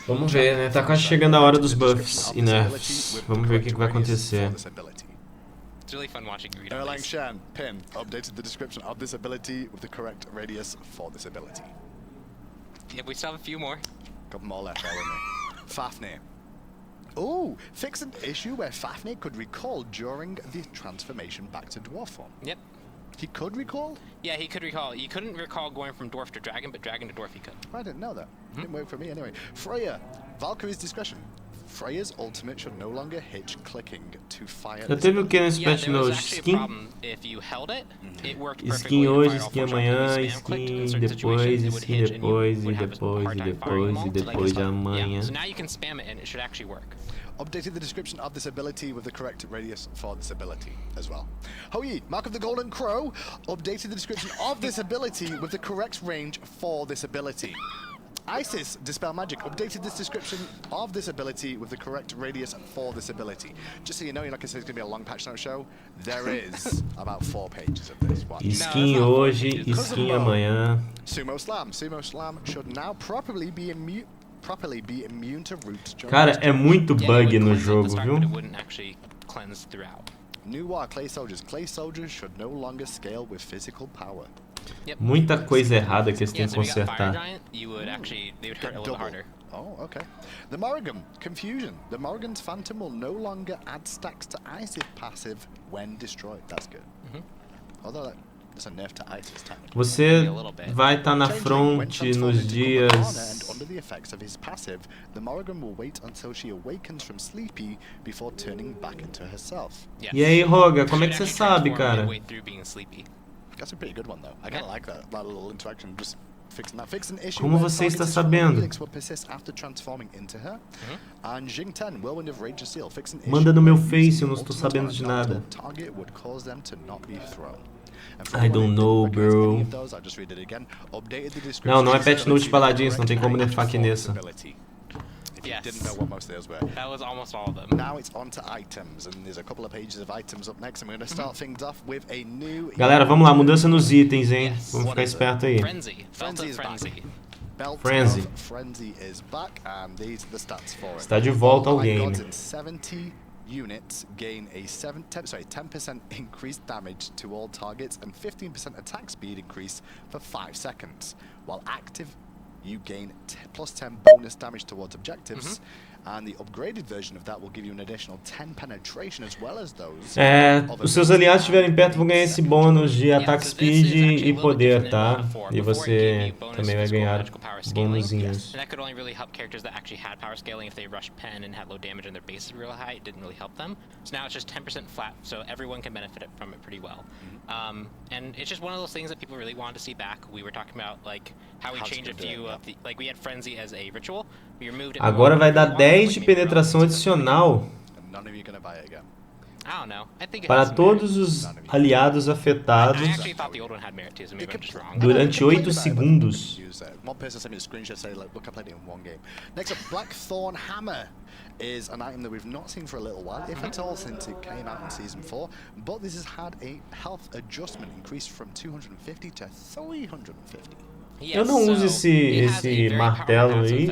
Vamos ver, né? Tá quase chegando a hora dos buffs e nerfs. Vamos ver o que vai acontecer. It's really fun watching you read all Erlang these. Shan, Pin. Updated the description of this ability with the correct radius for this ability. Yeah, we still have a few more. Couple more left, bear with me. Fafnir. Oh, fix an issue where Fafnir could recall during the transformation back to dwarf form. Yep. He could recall? Yeah, he could recall. You couldn't recall going from dwarf to dragon, but dragon to dwarf he could. I didn't know that. Didn't work for me anyway. Freya, Valkyrie's discretion. Freya's ultimate should no longer hitch clicking to fire. Já teve o que nesse patch note? Skin? If you held it, it worked Skin hoje, skin amanhã, skin depois, skin depois, e depois, e depois, e depois de amanhã. So now you can spam it and it should actually work. Updated the description of this ability with the correct radius for this ability as well. Hoi, Mark of the Golden Crow. Updated the description of this ability with the correct range for this ability. Isis, Dispel Magic, updated this description of this ability with the correct radius for this ability. Just so you know, you're not going to say it's going to be a long patch note show. There is about 4 pages of this one. Skin hoje, skin amanhã. Sumo Slam. Sumo Slam should now properly be immune to root. Cara, é muito bug no jogo, viu? New War Clay Soldiers. Clay Soldiers should no longer scale with physical power. Muita coisa errada que eles têm que consertar. Oh, okay. The Morrigan, Confusion. The Morrigan's Phantom will no longer add stacks to Isis passive when destroyed. That's good. Although that's a nerf to Isis technically. Você vai estar na front nos dias. Under the effects of his passive, the Morrigan will wait until she awakens from sleepy before turning back into herself. E aí, Roga, como é que você sabe, cara? That's a pretty good one though. I kind of like that little interaction. Just fixing that. Fix an issue. Como você está sabendo? Will persist after transforming into her. And Jing 10, Whirlwind of Rage Seal. Fix an issue. Manda no meu Face, eu não estou sabendo de nada. Target would cause them to not be thrown. I don't know, bro. Não, não é patch note de paladins, não tem como nerfar aqui nessa. Yes. Didn't know what most of those were. That was almost all of them. Now it's on to items, and there's a couple of pages of items up next. I'm going to start things off with a new. Galera, vamos lá, mudança nos itens, hein? Vamos ficar esperto aí. Frenzy. Frenzy is back. Belt Frenzy. of Frenzy is back, and these are the stats for it. Está de volta ao All game. gods in 70 units gain a 10% increased damage to all targets and 15% attack speed increase for 5 seconds. While active, you gain plus 10 bonus damage towards objectives, and the upgraded version of that will give you an additional 10 penetration as well as those. Os seus aliados estiverem perto vão ganhar esse bônus de ataque speed e poder, tá? E você também vai ganhar bônusinhos. And that could only really help characters that actually had power scaling. If they rushed pen and had low damage and their base is real high, it didn't really help them. So now it's just 10% flat, so everyone can benefit from it pretty well. And it's just one of those things that people really wanted to see back. We were talking about like how we changed a few of the, like we had Frenzy as a ritual. We removed it. Agora vai dar 10 de penetração adicional None of you gonna buy it again. I don't know. I think it para has some todos os aliados afetados merit. I actually thought the old one had merit too, so maybe I'm just wrong. durante 8 segundos. One person sent me a screenshot saying, look, I played it in one game. Next up, Blackthorn Hammer is an item that we've not seen for a little while, if at all, since it came out in Season 4. But this has had a health adjustment increase from 250 to 350. Eu não uso esse martelo aí.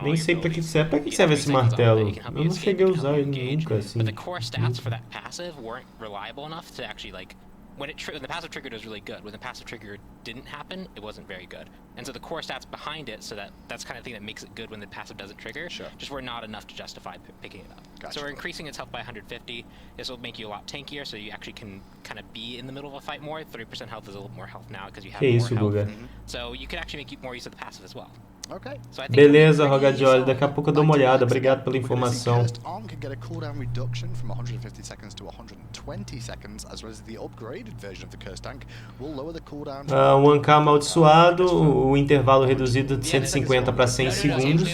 Nem sei pra que serve. Pra que serve esse martelo? Eu não cheguei a usar ele nunca, assim. But the core stats for that passive weren't reliable enough to actually like when the passive triggered was really good. When the passive trigger didn't happen, it wasn't very good. And so the core stats behind it, so that's kind of thing that makes it good when the passive doesn't trigger, just were not enough to justify picking it up. Gotcha. So we're increasing its health by 150. This will make you a lot tankier, so you actually can kind of be in the middle of a fight more. 30% health is a little more health now because you have more health. So you can actually make more use of the passive as well. Okay. Beleza, Rogadioli, daqui a pouco eu dou uma olhada. Obrigado pela informação. Arm can get a cooldown reduction from 150 seconds to 120 seconds, as well as the upgraded version of the Curse Tank will lower the cooldown. O 1K amaldiçoado, o intervalo reduzido de 150 para 100 segundos.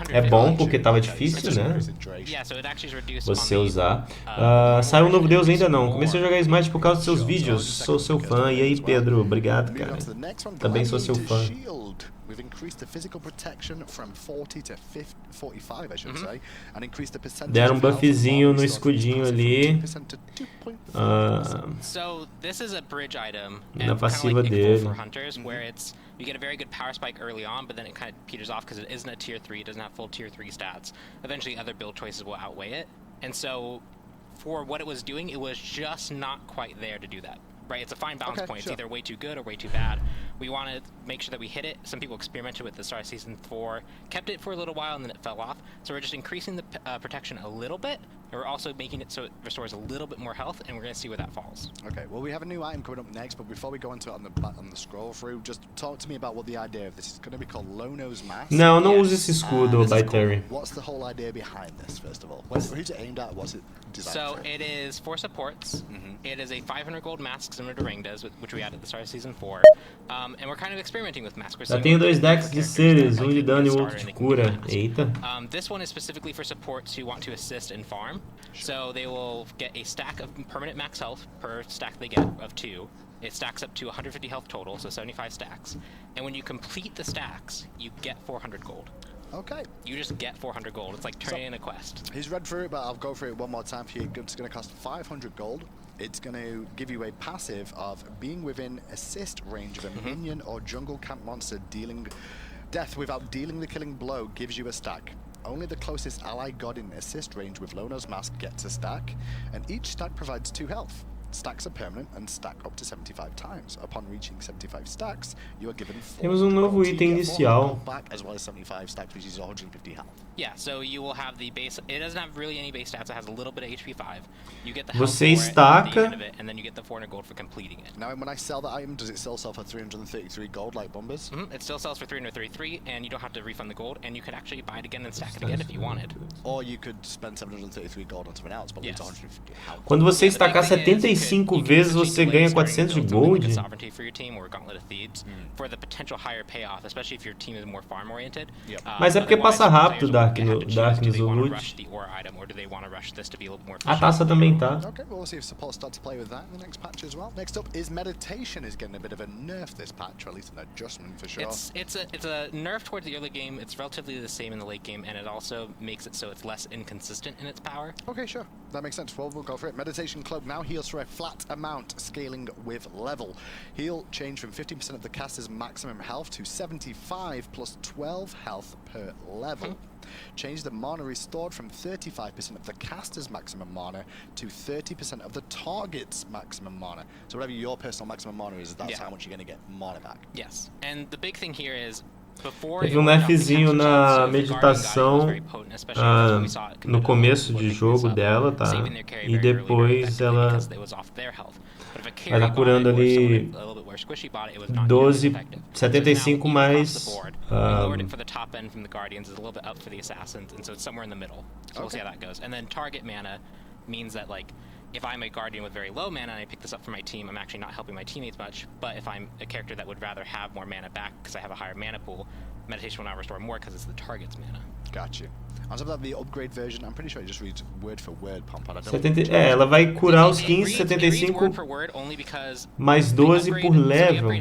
É bom porque tava difícil, né? Você usar. Saiu um novo Deus ainda não. Comecei a jogar Smite por causa dos seus vídeos. Sou seu fã. E aí, Pedro? Obrigado, cara. Também sou seu fã. We've increased the physical protection from 40 to 45, I should say, and increased the percentage. Deram buffzinho no escudinho ali. So this is a bridge item, Na and passiva kind of like dele. for hunters, where it's you get a very good power spike early on, but then it kind of peters off because it isn't a tier 3, it doesn't have full tier 3 stats. Eventually, other build choices will outweigh it, and so for what it was doing, it was just not quite there to do that. Right, it's a fine balance point. It's either way too good or way too bad. We want to make sure that we hit it. Some people experimented with the start of Season 4, kept it for a little while, and then it fell off. So we're just increasing the protection a little bit, and we're also making it so it restores a little bit more health, and we're going to see where that falls. Okay, well, we have a new item coming up next, but before we go into it on the scroll through, just talk to me about what the idea of this is going to be called Lono's Mask. Não, não use esse escudo, by Terry. What's the whole idea behind this, first of all? Who's it aimed at? What's it designed So for? it is for supports. It is a 500 gold mask similar to Ring does, which we added at the start of Season 4. And we're kind of experimenting with masks. Já tenho dois decks de seres, um de dano e o outro de cura. Eita. This one is specifically for supports who want to assist and farm. So they will get a stack of permanent max health per stack they get of 2. It stacks up to 150 health total, so 75 stacks. And when you complete the stacks, you get 400 gold. Okay. You just get 400 gold. It's like turning in a quest. He's read through it, but I'll go through it one more time for you. It's going to cost 500 gold. It's going to give you a passive of being within assist range of a minion or jungle camp monster dealing death without dealing the killing blow gives you a stack. Only the closest ally god in assist range with Lono's Mask gets a stack, and each stack provides 2 health. Stacks are permanent and stack up to 75 times. Upon reaching 75 stacks, you are given 4 Temos novo gold. item You get 400 inicial. gold back, as well as 75 stacks, which is 150 health. Yeah, so you will have the base. It doesn't have really any base stats. It has a little bit of HP 5. You get the health Você for it at the end estaca. of it, and then you get the 400 gold for completing it. Now, when I sell that item, does it still sell for 333 gold like Bombers? It still sells for 333, and you don't have to refund the gold, and you could actually buy it again and stack it again if you wanted. Or you could spend 733 gold on something else, but lose Yes. 150 health. Quando você Yeah, the big estacar thing is you 75 could vezes, essentially você delay ganha starting 400 de build something like a gold. Sovereignty for your team or Gauntlet of Thieves for the potential higher payoff, especially if your team is more farm oriented. Yep. Mas é porque Otherwise, passa rápido o players Dark will have to choose, Darkness do they ou wanna Loot. rush the ore item, or do they want to rush this to be a little more A efficient? taça também tá. Okay, well, we'll see if support start to play with that in the next patch as well. Next up is Meditation is getting a bit of a nerf this patch, or at least an adjustment for sure. It's a nerf towards the early game. It's relatively the same in the late game, and it also makes it so it's less inconsistent in its power. Okay, sure. That makes sense. Well, we'll go for it. Meditation Cloak now heals for a flat amount, scaling with level. Heal change from 50% of the caster's maximum health to 75 plus 12 health per level. Change the mana restored from 35% of the caster's maximum mana to 30% of the target's maximum mana. So whatever your personal maximum mana is, that's how much you're going to get mana back. Yes, and the big thing here is before Teve nerfzinho na meditação no começo de jogo dela, tá? E depois ela vai estar curando ali 12, 75 mais for the top end from the Guardians is a little bit up for the Assassins, and so it's somewhere in the middle. So we'll see how that goes. And then target mana means that, like, if I'm a Guardian with very low mana and I pick this up for my team, I'm actually not helping my teammates much. But if I'm a character that would rather have more mana back because I have a higher mana pool, Meditation will now restore more because it's the target's mana. Gotcha. On top of that, the upgrade version, I'm pretty sure it just reads word for word, Pompon. Ela vai curar os 15, 75 mais 12 por level.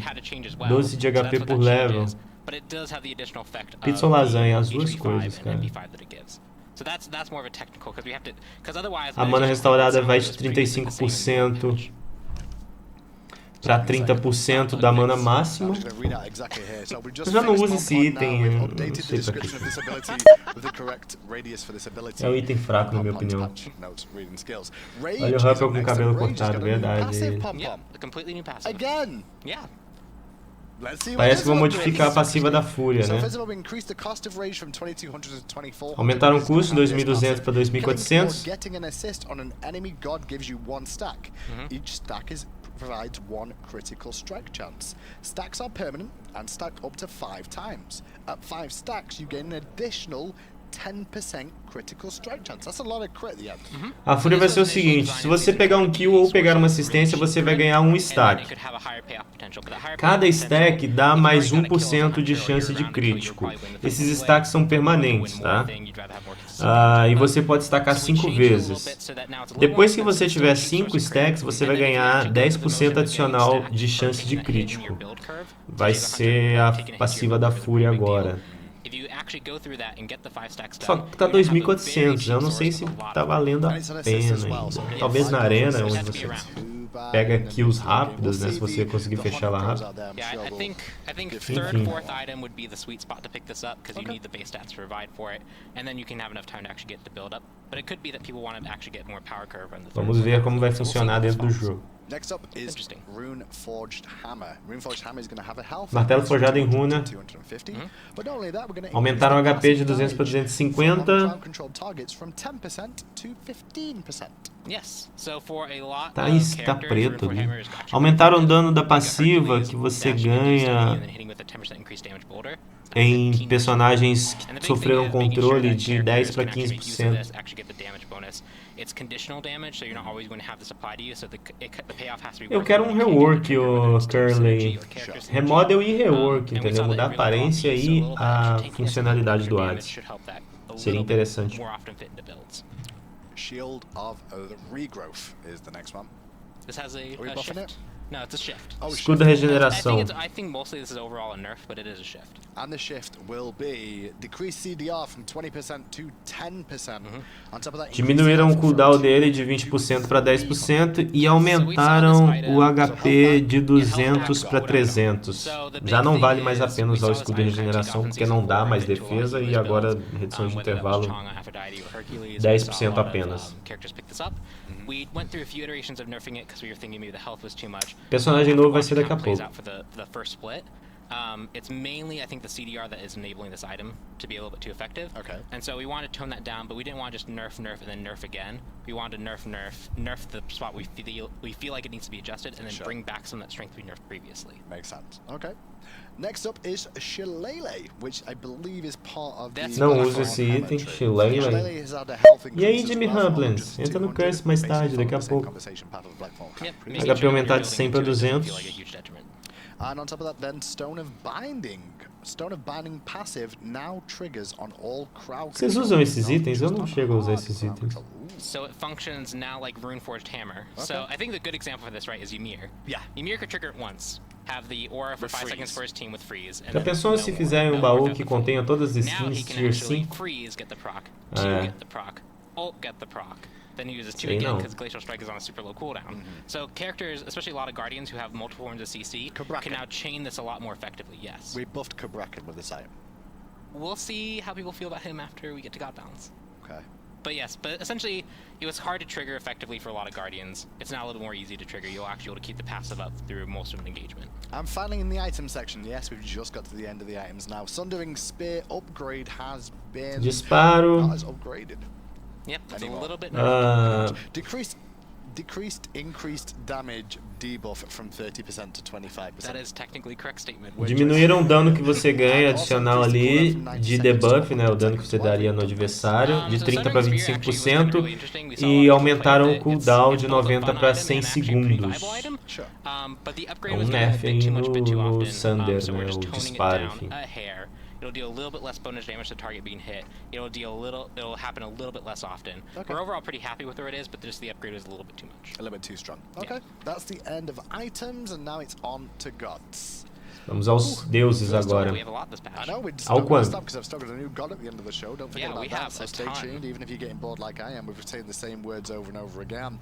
12 de HP por level. Pizza ou lasanha, as duas coisas, cara. So that's more of a technical, because we have to, because otherwise a mana restaurada vai de 35% para 30% da mana máxima. Eu já não uso esse item, não sei pra quê. É um item fraco, na minha opinião. Olha o Ruffle com o cabelo cortado, verdade. Parece que vão modificar a passiva da Fúria, né? Aumentaram o custo de 2.200 para 2.400. Provides 1 critical strike chance. Stacks are permanent and stack up to 5 times. At 5 stacks, you gain an additional 10% critical strike chance. That's a lot of crit at the end. A fúria vai ser o seguinte: se você pegar um kill ou pegar uma assistência, você vai ganhar um stack. Cada stack dá mais 1% de chance de crítico. Esses stacks são permanentes, tá? E você pode stackar 5 vezes. Depois que você tiver 5 stacks, você vai ganhar 10% adicional de chance de crítico. Vai ser a passiva da fúria agora. Só que tá 2.400, eu não sei se tá valendo a pena ainda. Talvez na arena, onde você pega kills rápidas, né, se você conseguir fechar ela rápido. I think third, fourth item would be the sweet spot to pick this up, because you need the base stats to provide for it, and then you can have enough time to actually get the build up. But it could be that people want to actually get more power curve on the Vamos ver como vai funcionar dentro do jogo. Next up is Rune Forged Hammer. Rune Forged Hammer is going to have a health. Martelo forjado em runa. But not only that, we're going to aumentaram o HP de 200 para 250. Control targets from 10% to 15%. Yes. So for a lot tá, isso tá preto ali. Aumentaram o dano da passiva que você ganha em personagens que sofreram controle de 10 para 15%. Eu quero um rework, o Curly. Remodel e rework, entendeu? Mudar a aparência e a funcionalidade do Hades. Seria interessante. Shield of the Regrowth is the next one. This has a shift. No, it's a shift. Escudo da regeneração. I think mostly this is overall a nerf, but it is a shift. And the shift will be decrease CDR from 20% to 10%. On top of that, diminuíram o cooldown dele de 20% para 10% e aumentaram o HP de 200 para 300. Já não vale mais a pena usar o escudo de regeneração porque não dá mais defesa e agora redução de intervalo 10% apenas. We went through a few iterations of nerfing it because we were thinking maybe the health was too much. Personagem novo vai ser daqui a Plays pouco. out for the first split. It's mainly, I think, the CDR that is enabling this item to be a little bit too effective. Okay. And so we wanted to tone that down, but we didn't want to just nerf, and then nerf again. We wanted to nerf the spot we feel like it needs to be adjusted, and then bring back some of that strength we nerfed previously. Makes sense. Okay. Next up is Shillelagh, which I believe is part of the... Não uso esse item, Shillelagh. has had a health E aí, increase Jimmy as well from Humblins? 100 to Entra no 200, curse mais tarde, daqui a based on the pouco. conversation path of Blackfall. Yep, Pretty making HP sure aumentar de you're 100 pra building into it doesn't 200. feel like a huge detriment. And on top of that, then Stone of Binding. Stone of Binding passive now triggers on all crowd Vocês control, usam esses not itens? Eu just não on chego a usar hard esses crowd itens. control. Ooh. So it functions now like Runeforged Hammer. So I think the good example for this, right, is Ymir. Yeah. Ymir could trigger it once, have the aura for With 5 freeze. seconds for his team with freeze. And Já then pensou no se more, fizerem no um more baú without que the full. contenha todas as Now he skins can tier actually 5? freeze, get the proc, Q, get the proc, ult, get the proc. Then he uses 2 Sei again não. because Glacial Strike is on a super low cooldown. So characters, especially a lot of Guardians who have multiple forms of CC, Cabrakan. can now chain this a lot more effectively, yes. We buffed Cabrakan with this item. We'll see how people feel about him after we get to God Balance. Okay. But yes, but essentially, it was hard to trigger effectively for a lot of Guardians. It's now a little more easy to trigger. You'll actually be able to keep the passive up through most of an engagement. I'm finally in the item section. Yes, we've just got to the end of the items now. Sundering Spear upgrade has been Disparo. not as upgraded. Yep, it's Anymore. a little bit Decreased increased damage debuff from 30% to 25%. That is technically correct statement. Diminuíram o dano que você ganha adicional ali de debuff, né, o dano que você daria no adversário, de 30 para 25%, e aumentaram o cooldown de 90 para 100 segundos. Sure. But the É upgrade um was going nerf a aí bit too much, bit too no often. Sunder, So né, we're just o toning it disparo, down enfim. a hair. It'll deal a little bit less bonus damage to the target being hit. It'll happen a little bit less often. Okay. We're overall pretty happy with where it is, but just the upgrade is a little bit too much. A little bit too strong. Okay, that's the end of items, and now it's on to gods. Vamos aos deuses agora. We have a lot this patch. I know, we're just Ao not gonna quando? stop because I've still got a new god at the end of the show. Don't forget Yeah, about we that. have So a stay ton. tuned, even if you're getting bored like I am. We've saying the same words over and over again.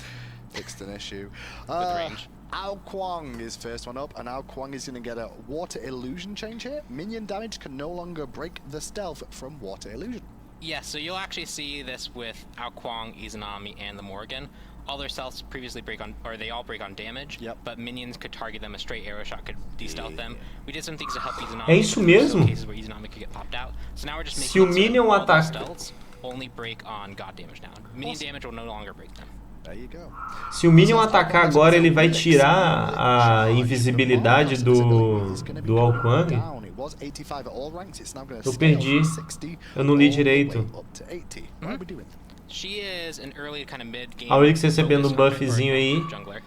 Fixed an issue. range. Ao Kwang is first one up, and Ao Kwang is going to get a water illusion change here. Minion damage can no longer break the stealth from water illusion. Yes, so you'll actually see this with Ao Kwang, Izanami, and the Morrigan. All their stealths previously break on, or they all break on damage, Yep. but minions could target them. A straight arrow shot could de-stealth them. We did some things to help Izanami. É isso mesmo? Some cases where Izanami could get popped out. So now we're just making Se o it so minion all those ataca- stealths only break on god damage now. Minion damage will no longer break them. There you go. Se o Minion atacar agora, ele vai tirar a invisibilidade do Ao Kwang? Eu perdi. Eu não li direito. She is an early kind of mid game. A Oryx recebendo um buffzinho aí. Jungler.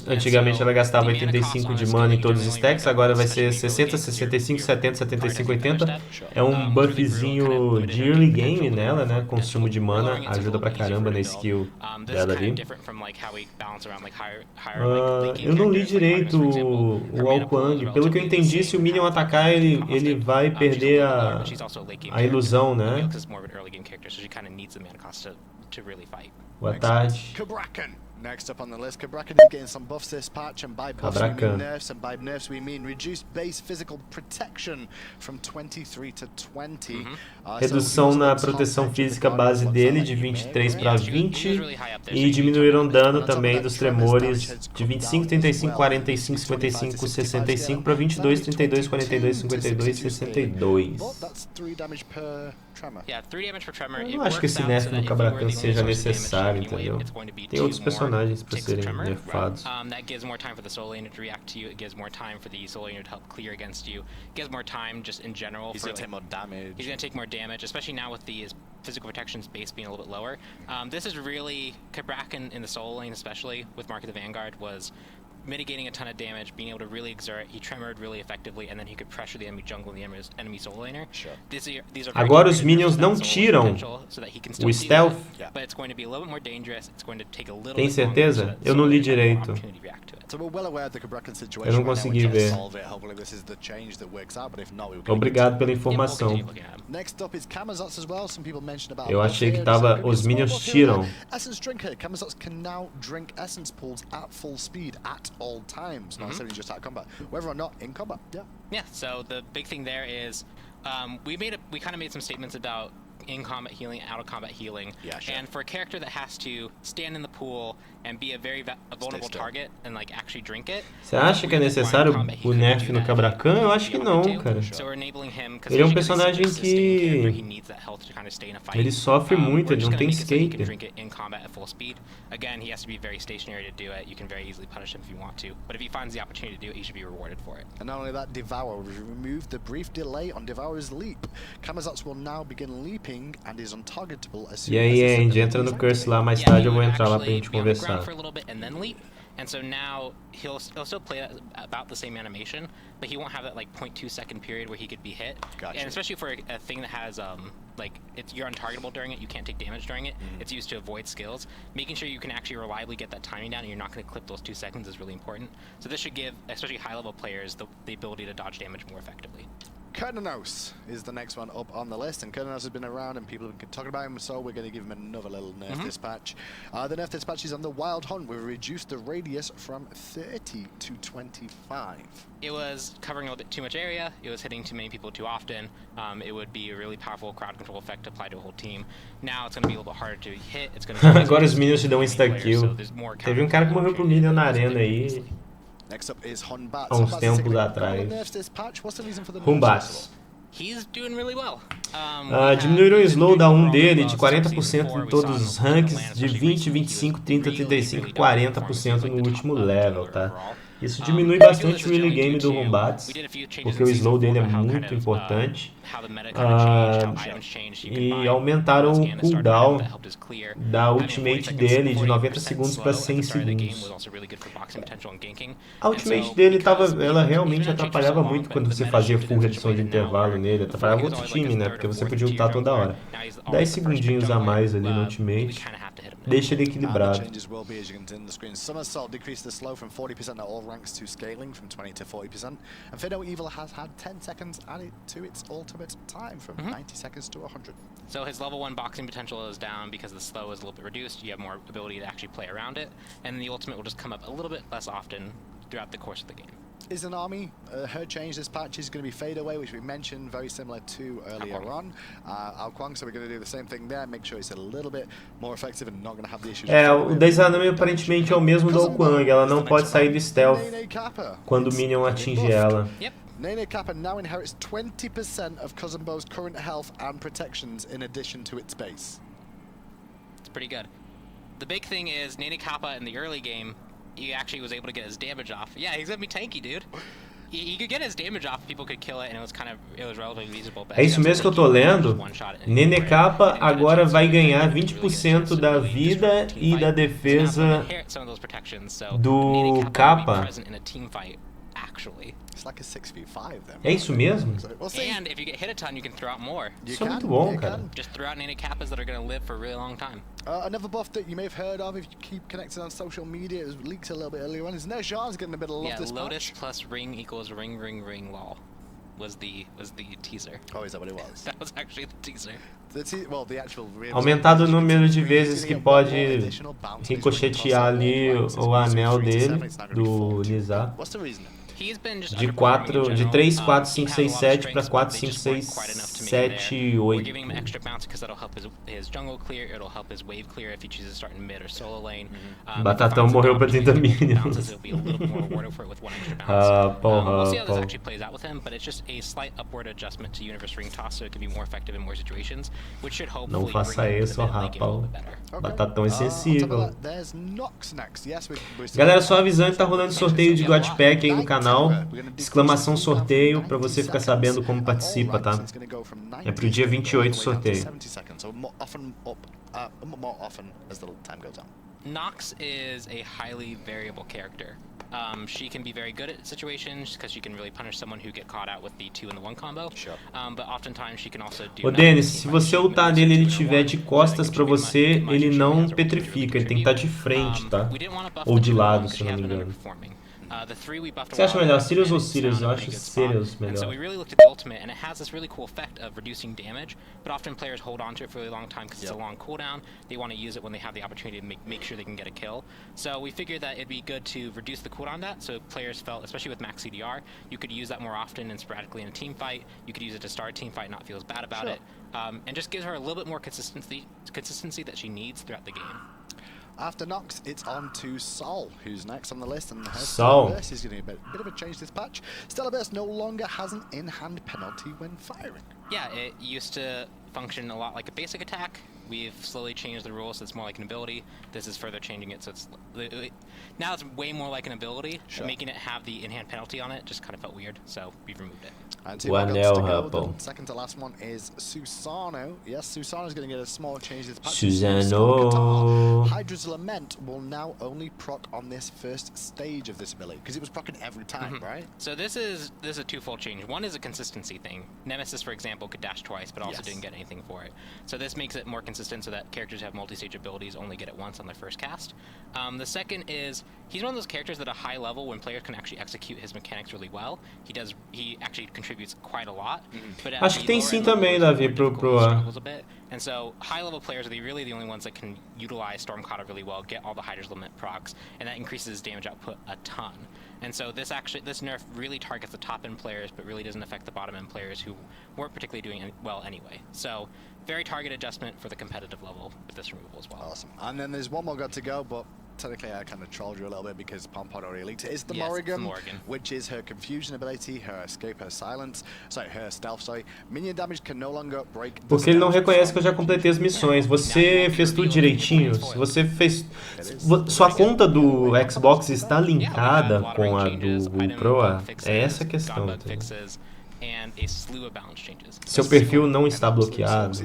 Antigamente ela gastava 85 de mana em todos os stacks, agora vai ser 60, 65, 70, 75, 80. É um buffzinho de early game nela, né? Consumo de mana, ajuda pra caramba na skill dela ali. Eu não li direito o Ao Kwang. Pelo que eu entendi, se o Minion atacar, ele vai perder a ilusão, né? Boa tarde. Next up on the list, Cabrakan is getting some buffs this patch, and by buffs we mean nerfs, and by nerfs we mean reduced base physical protection from 23 to 20. Redução na proteção física base dele de 23 para 20 e diminuíram dano também dos tremores de 25, 35, 45, 55, 65 para 22, 32, 42, 52, 62. That's 3 damage per tremor. Yeah, 3 damage per tremor. Eu não acho que esse nerf no Cabrakan seja necessário, entendeu? Tem outros personagens para serem nerfados. That gives more time for the soul laner to react to you. It gives more time for the soul laner to help clear against you. It gives more time just in general. He's going to take more damage. He's going to take more damage, especially now with the physical protection's base being a little bit lower. This is really, Cabrakan in the soul lane especially, with Mark of the Vanguard, was mitigating a ton of damage, being able to really exert. He tremored really effectively, and then he could pressure the enemy jungle and the enemy soul laner. Sure. These are Agora os minions não tiram o stealth. But it's going to be a little bit more dangerous. It's going to take a little Tem bit longer certeza? so that Eu não li soul laner will have direito. opportunity to react to it. So we're well aware of the Cabrakan situation. Eu não right now. consegui We're trying to ver. solve it. Hopefully this is the change that works out, but if not, we'll Obrigado pela Yeah, we'll informação. continue looking at him. Next up is Camazotz as well. Some people mentioned about Eu achei que here. tava, There's a os minions small buff here. tiram. Essence Drinker. Camazotz can now drink essence pools at full speed at all times, not necessarily just at combat, whether or not in combat. Yeah. Yeah, so the big thing there is we kind of made some statements about in-combat healing, out-of-combat healing. Yeah, sure. And for a character that has to stand in the pool and be a very vulnerable still. target and like actually drink it. Você acha que é necessário o nerf no Cabracan? Eu acho que não, cara. So we're enabling him, Ele é um personagem que ele sofre muito, ele não tem escape. Drink it in combat at full speed. Again, he has to be very stationary to do it. You can very easily punish him if you want to, but if he finds the opportunity to do it, he should be rewarded for it. And not only that, Devour. We've removed the brief delay on Devour's leap. Kamazats will now begin leaping and is untargetable as soon E aí, Andy, entra no curse lá, mais tarde eu vou entrar lá pra gente conversar. For a little bit and then leap. And so now he'll still play about the same animation, but he won't have that like 0.2 second period where he could be hit. Gotcha. And especially for a thing that has like you're untargetable during it, you can't take damage during it. It's used to avoid skills. Making sure you can actually reliably get that timing down and you're not going to clip those 2 seconds is really important. So this should give, especially high-level players, the ability to dodge damage more effectively. Kernanos is the next one up on the list, and Kernanos has been around and people have been talking about him, so we're going to give him another little nerf dispatch. The nerf dispatch is on the Wild Hunt. We've reduced the radius from 30 to 25. It was covering a little bit too much area, it was hitting too many people too often, it would be a really powerful crowd control effect applied to a whole team. Now it's going to be a little bit harder to hit, it's going to be Agora os minions te dão insta-kill. Teve um cara que morreu pro minion na arena aí. Next up is Hunbat. Há uns tempos atrás. Hunbat. He's doing really well. Diminuíram o slowdown dele de 40% em todos os ranks, de 20, 25, 30, 35 e 40% no último level, tá? Isso diminui bastante o early game do Hunbat, porque o slow dele é muito importante. E aumentaram o cooldown da ultimate dele de 90 segundos para 100 segundos. A ultimate dele ela realmente atrapalhava muito quando você fazia full redução de intervalo nele, atrapalhava outro time, né? Porque você podia ultar toda hora. 10 segundinhos a mais ali no ultimate, deixa ele equilibrado. Somersault decreased the slow from 40% at all ranks to scaling from 20 to 40%. And Fino Evil has had 10 seconds added to its ultimate time from 90 seconds to 100. So his level 1 boxing potential is down because the slow is a little bit reduced. You have more ability to actually play around it. And the ultimate will just come up a little bit less often throughout the course of the game. Is an army. Her change this patch is going to be Fade Away, which we mentioned, very similar to earlier on. Ao Kwang, so we're going to do the same thing there, make sure it's a little bit more effective and not going to have the issues. O da Izanami aparentemente é o mesmo do Ao Kwang, ela não pode sair do stealth quando o minion atinge ela. Nene Kappa now inherits 20% of Kazumbo's current health and protections in addition to its base. It's pretty good. The big thing is Nene Kappa in the early game, he actually was able to get his damage off. Yeah, he's gonna be tanky, dude. He could get his damage off, people could kill it, and it was relatively feasible. É isso mesmo que eu tô lendo. Nene Kappa agora vai ganhar 20% da vida e da defesa do Kappa. It's like a 6v5 then. É isso mesmo? And if you get hit a ton, you can throw out more. Isso é muito bom, cara. Just throw out Nene Kappas that are going to live for a really long time. Another buff that you may have heard of if you keep connected on social media, it was leaked a little bit earlier on, is Nerjan's getting a bit of love this Lotus patch. plus ring equals ring ring ring lol. Was the teaser. Oh, is that what it was? That was actually the teaser. The actual Aumentado o número de vezes que pode ricochetear ali o anel dele, do Nizar. What's the reason? De 3, 4, 5, 6, 7 para 4, 5, 6, 7, 8. Give him extra bounce because that'll help his jungle clear, it'll help his wave clear if he chooses to start in mid or solo lane. Batatão morreu pra 30 minions. It'll be a little more rewarded for it with 1 extra bounce. We'll see how this actually plays out with him, but it's just a slight upward adjustment to Universe Ring Toss so it can be more effective in more situations, which should hopefully Não faça isso, rapaz. Batatão é sensível. Galera, só avisando, tá rolando sorteio de God Pack aí no canal. Exclamação sorteio pra você ficar sabendo como participa, tá? É pro dia 28 o sorteio. Nox is a highly variable character. She can be very good at situations because she can really punish someone who get caught out with the 2 and the 1 combo. But oftentimes she can also do. Ô Dennis, se você ultar nele e ele estiver de costas pra você, ele não petrifica, ele tem que estar de frente, tá? Ou de lado, se não me engano. The 3 we buffed a Você acha while melhor ago, Sirius and ou it's Sirius? now Eu in a acho pretty good spot. Sirius And so melhor. we really looked at the ultimate, and it has this really cool effect of reducing damage, but often players hold on to it for a really long time because it's a long cooldown. They want to use it when they have the opportunity to make sure they can get a kill. So we figured that it'd be good to reduce the cooldown on that, so players felt, especially with max CDR, you could use that more often and sporadically in a team fight. You could use it to start a team fight and not feel as bad about it. And just gives her a little bit more consistency that she needs throughout the game. After Nox, it's on to Sol, who's next on the list, and her Sol. Stellar Burst is getting a bit of a change this patch. Stellar Burst no longer has an in-hand penalty when firing. Yeah, it used to function a lot like a basic attack. We've slowly changed the rules so it's more like an ability. This is further changing it, so it's now it's way more like an ability. Sure. Making it have the in-hand penalty on it just kind of felt weird, so we've removed it. And two One more guns to nil, go. Hubble. The second to last one is Susano. Yes, Susano's going to get a small change this patch. Susano. Hydra's Lament will now only proc on this first stage of this ability, because it was procking every time, right? So this is a twofold change. One is a consistency thing. Nemesis, for example, could dash twice, but also didn't get anything for it. So this makes it more consistent so that characters who have multi-stage abilities only get it once on their first cast. The second is, he's one of those characters at a high level when players can actually execute his mechanics really well. He actually contributes quite a lot. But Acho que tem sim também, Davi, pro struggles a bit. And so high-level players are really the only ones that can utilize Stormcloud really well, get all the Hydra's Lament procs, and that increases damage output a ton. And so this nerf really targets the top-end players, but really doesn't affect the bottom-end players who weren't particularly doing well anyway. So very target adjustment for the competitive level with this removal as well. Awesome. And then there's one more got to go, but technically I kind of trolled you a little bit because Pompon already leaked it. It's the Morrigan, which is her confusion ability, her escape, her silence, her stealth, Minion damage can no longer break. Porque ele não reconhece que eu já completei as missões. Você fez tudo direitinho? Se você fez... Sua conta do Xbox está linkada com a do Wii Pro? É essa a questão. Seu perfil não está bloqueado.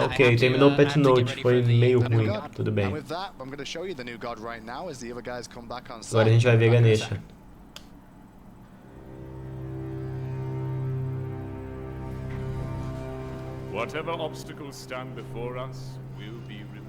Ok, terminou o patch note, foi meio ruim, tudo bem. Agora a gente vai ver Ganesha. Whatever obstacles stand before us will be removed.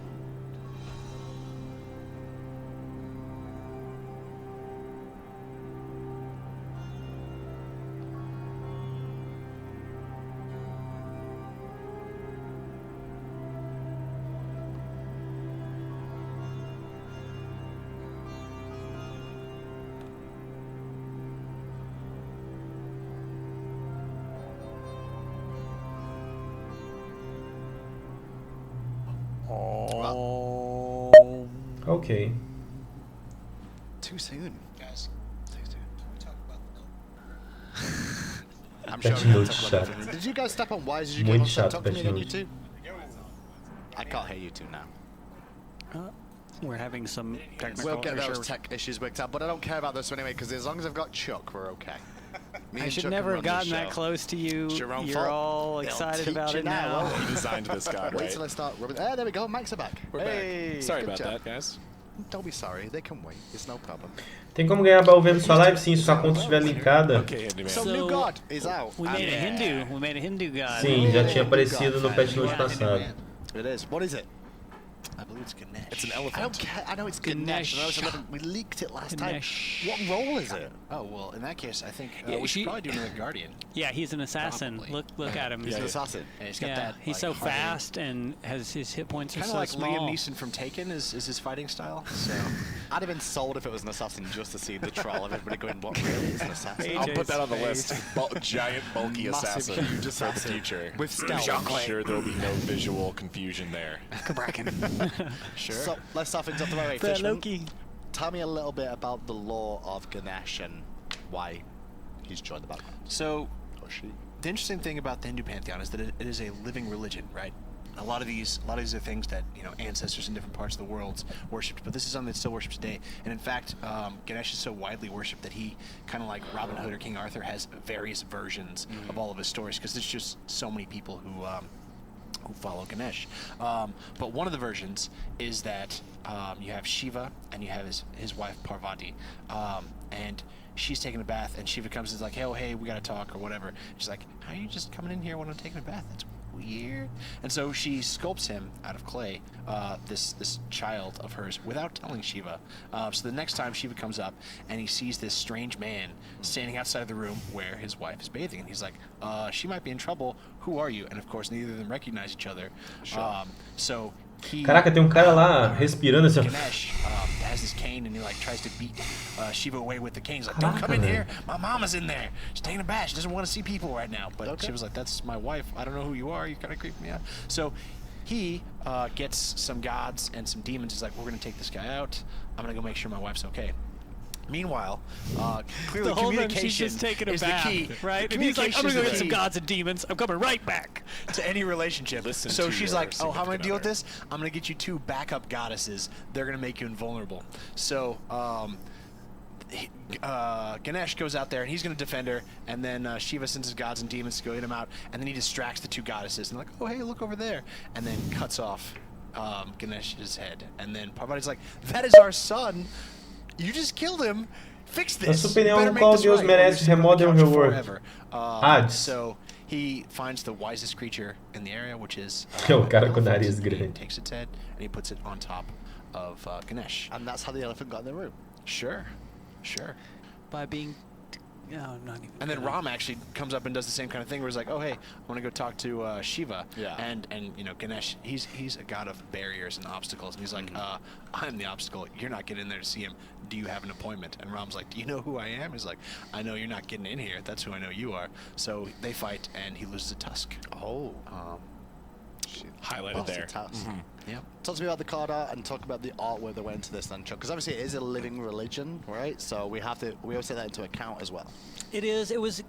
Ok. Too soon. Guys, too soon. can we talk about the I'm Patch sure we note have to talk about chato. it. Did you guys step on wires? Did you Muito get on chato, talk to me patch on note. YouTube? I can't hear you two now. We're having some technical We'll get those issues. tech issues worked out, but I don't care about this anyway, because as long as I've got Chuck, we're okay. Me I and should Chuck never can have run this gotten that show. close to you. It's your own You're fault. all They'll excited teach about you it now, now. won't they? You designed this guy, Wait right? till I start rubbing. There we go. Mike's are back. We're back. Sorry Good about job. that, guys. Don't be sorry. They can wait. It's no problem. Tem como ganhar baú vendo sua live? Sim, se sua conta estiver linkada. Okay, Handyman. So, New God is out. We made a Hindu. We made a Hindu god. Sim, já tinha aparecido no patch note passado. It is. What is it? I believe it's Ganesh. It's an I elephant. don't care. I know it's Ganesh. I know it's 11. We leaked it last time. What role is it? Oh, well, in that case, I think Yeah, we should probably do another Guardian. Yeah, he's an assassin. Probably. Look at him. He's an assassin. And he's got Yeah, that. he's like, so hardy- fast and has his hit points are Kind of so like small. Liam Neeson from Taken is his fighting style. So I'd have been sold if it was an assassin just to see the troll of everybody going, what really is an assassin? I'll put that on the list. Giant, bulky Massive, assassin huge for the assassin. future. With stealth. I'm sure there'll be no visual confusion there. Sure. So let's start things off the right way. Fair Fishman, Loki. tell me a little bit about the lore of Ganesh and why he's joined the background. So, Or she. the interesting thing about the Hindu pantheon is that it is a living religion, right? A lot of these are things that ancestors in different parts of the world worshipped, but this is something that's still worshipped today. And in fact, Ganesh is so widely worshipped that he, kind of like Robin Hood or King Arthur, has various versions of all of his stories because there's just so many people who follow Ganesh. But one of the versions is that you have Shiva and you have his wife Parvati, and she's taking a bath, and Shiva comes and is like, hey, we gotta talk or whatever. She's like, how are you just coming in here when I'm taking a bath? That's weird. And so she sculpts him out of clay, this child of hers, without telling Shiva. So the next time Shiva comes up and he sees this strange man standing outside of the room where his wife is bathing, and he's like, she might be in trouble. Who are you? And of course, neither of them recognize each other. So he, Caraca, tem cara lá respirando assim. Ganesh has this cane and he like tries to beat Shiva away with the cane. He's like, don't come in here. My mama's in there. She's taking a bath. She doesn't want to see people right now. But Shiva's like, that's my wife. I don't know who you are. You kind of creep me out. So he gets some gods and some demons. He's like, we're going to take this guy out. I'm going to go make sure my wife's okay. Meanwhile, clearly The whole time communication she's just taking a is bath, the key. right? And he's like, I'm Communication is gonna go the get some key gods and demons. I'm coming right back. to any relationship. Listen So to she's your like, oh, how am I going to deal with significant this? I'm going to get you 2 backup goddesses. They're going to make you invulnerable. So Ganesh goes out there and he's going to defend her, and then Shiva sends his gods and demons to go hit him out, and then he distracts the 2 goddesses and like, oh hey, look over there, and then cuts off Ganesh's head, and then Parvati's like, that is our son. You just killed him. Fix Na this. sua You better opinião, make qual this deus right, or you're merece sitting on the remodel couch reward? forever. Hades. So he finds the wisest creature in the area, which is O cara com o elephant, nariz and he grande. takes its head and he puts it on top of Ganesh. And that's how the elephant got in the room. Sure. By being... No, I'm not even And then gonna- Ram actually comes up and does the same kind of thing where he's like, oh hey, I want to go talk to Shiva. Yeah. And you know, Ganesh, he's a god of barriers and obstacles, and he's like, I'm the obstacle. You're not getting in there to see him. Do you have an appointment? And Ram's like, do you know who I am? He's like, I know you're not getting in here. That's who I know you are. So they fight, and he loses a tusk. Oh. Highlighted Lost there. a task. Yeah. Talk to me about the card art and talk about the artwork that went into this then, Chuck. Because obviously it is a living religion, right? So we always take that into account as well. It is. It was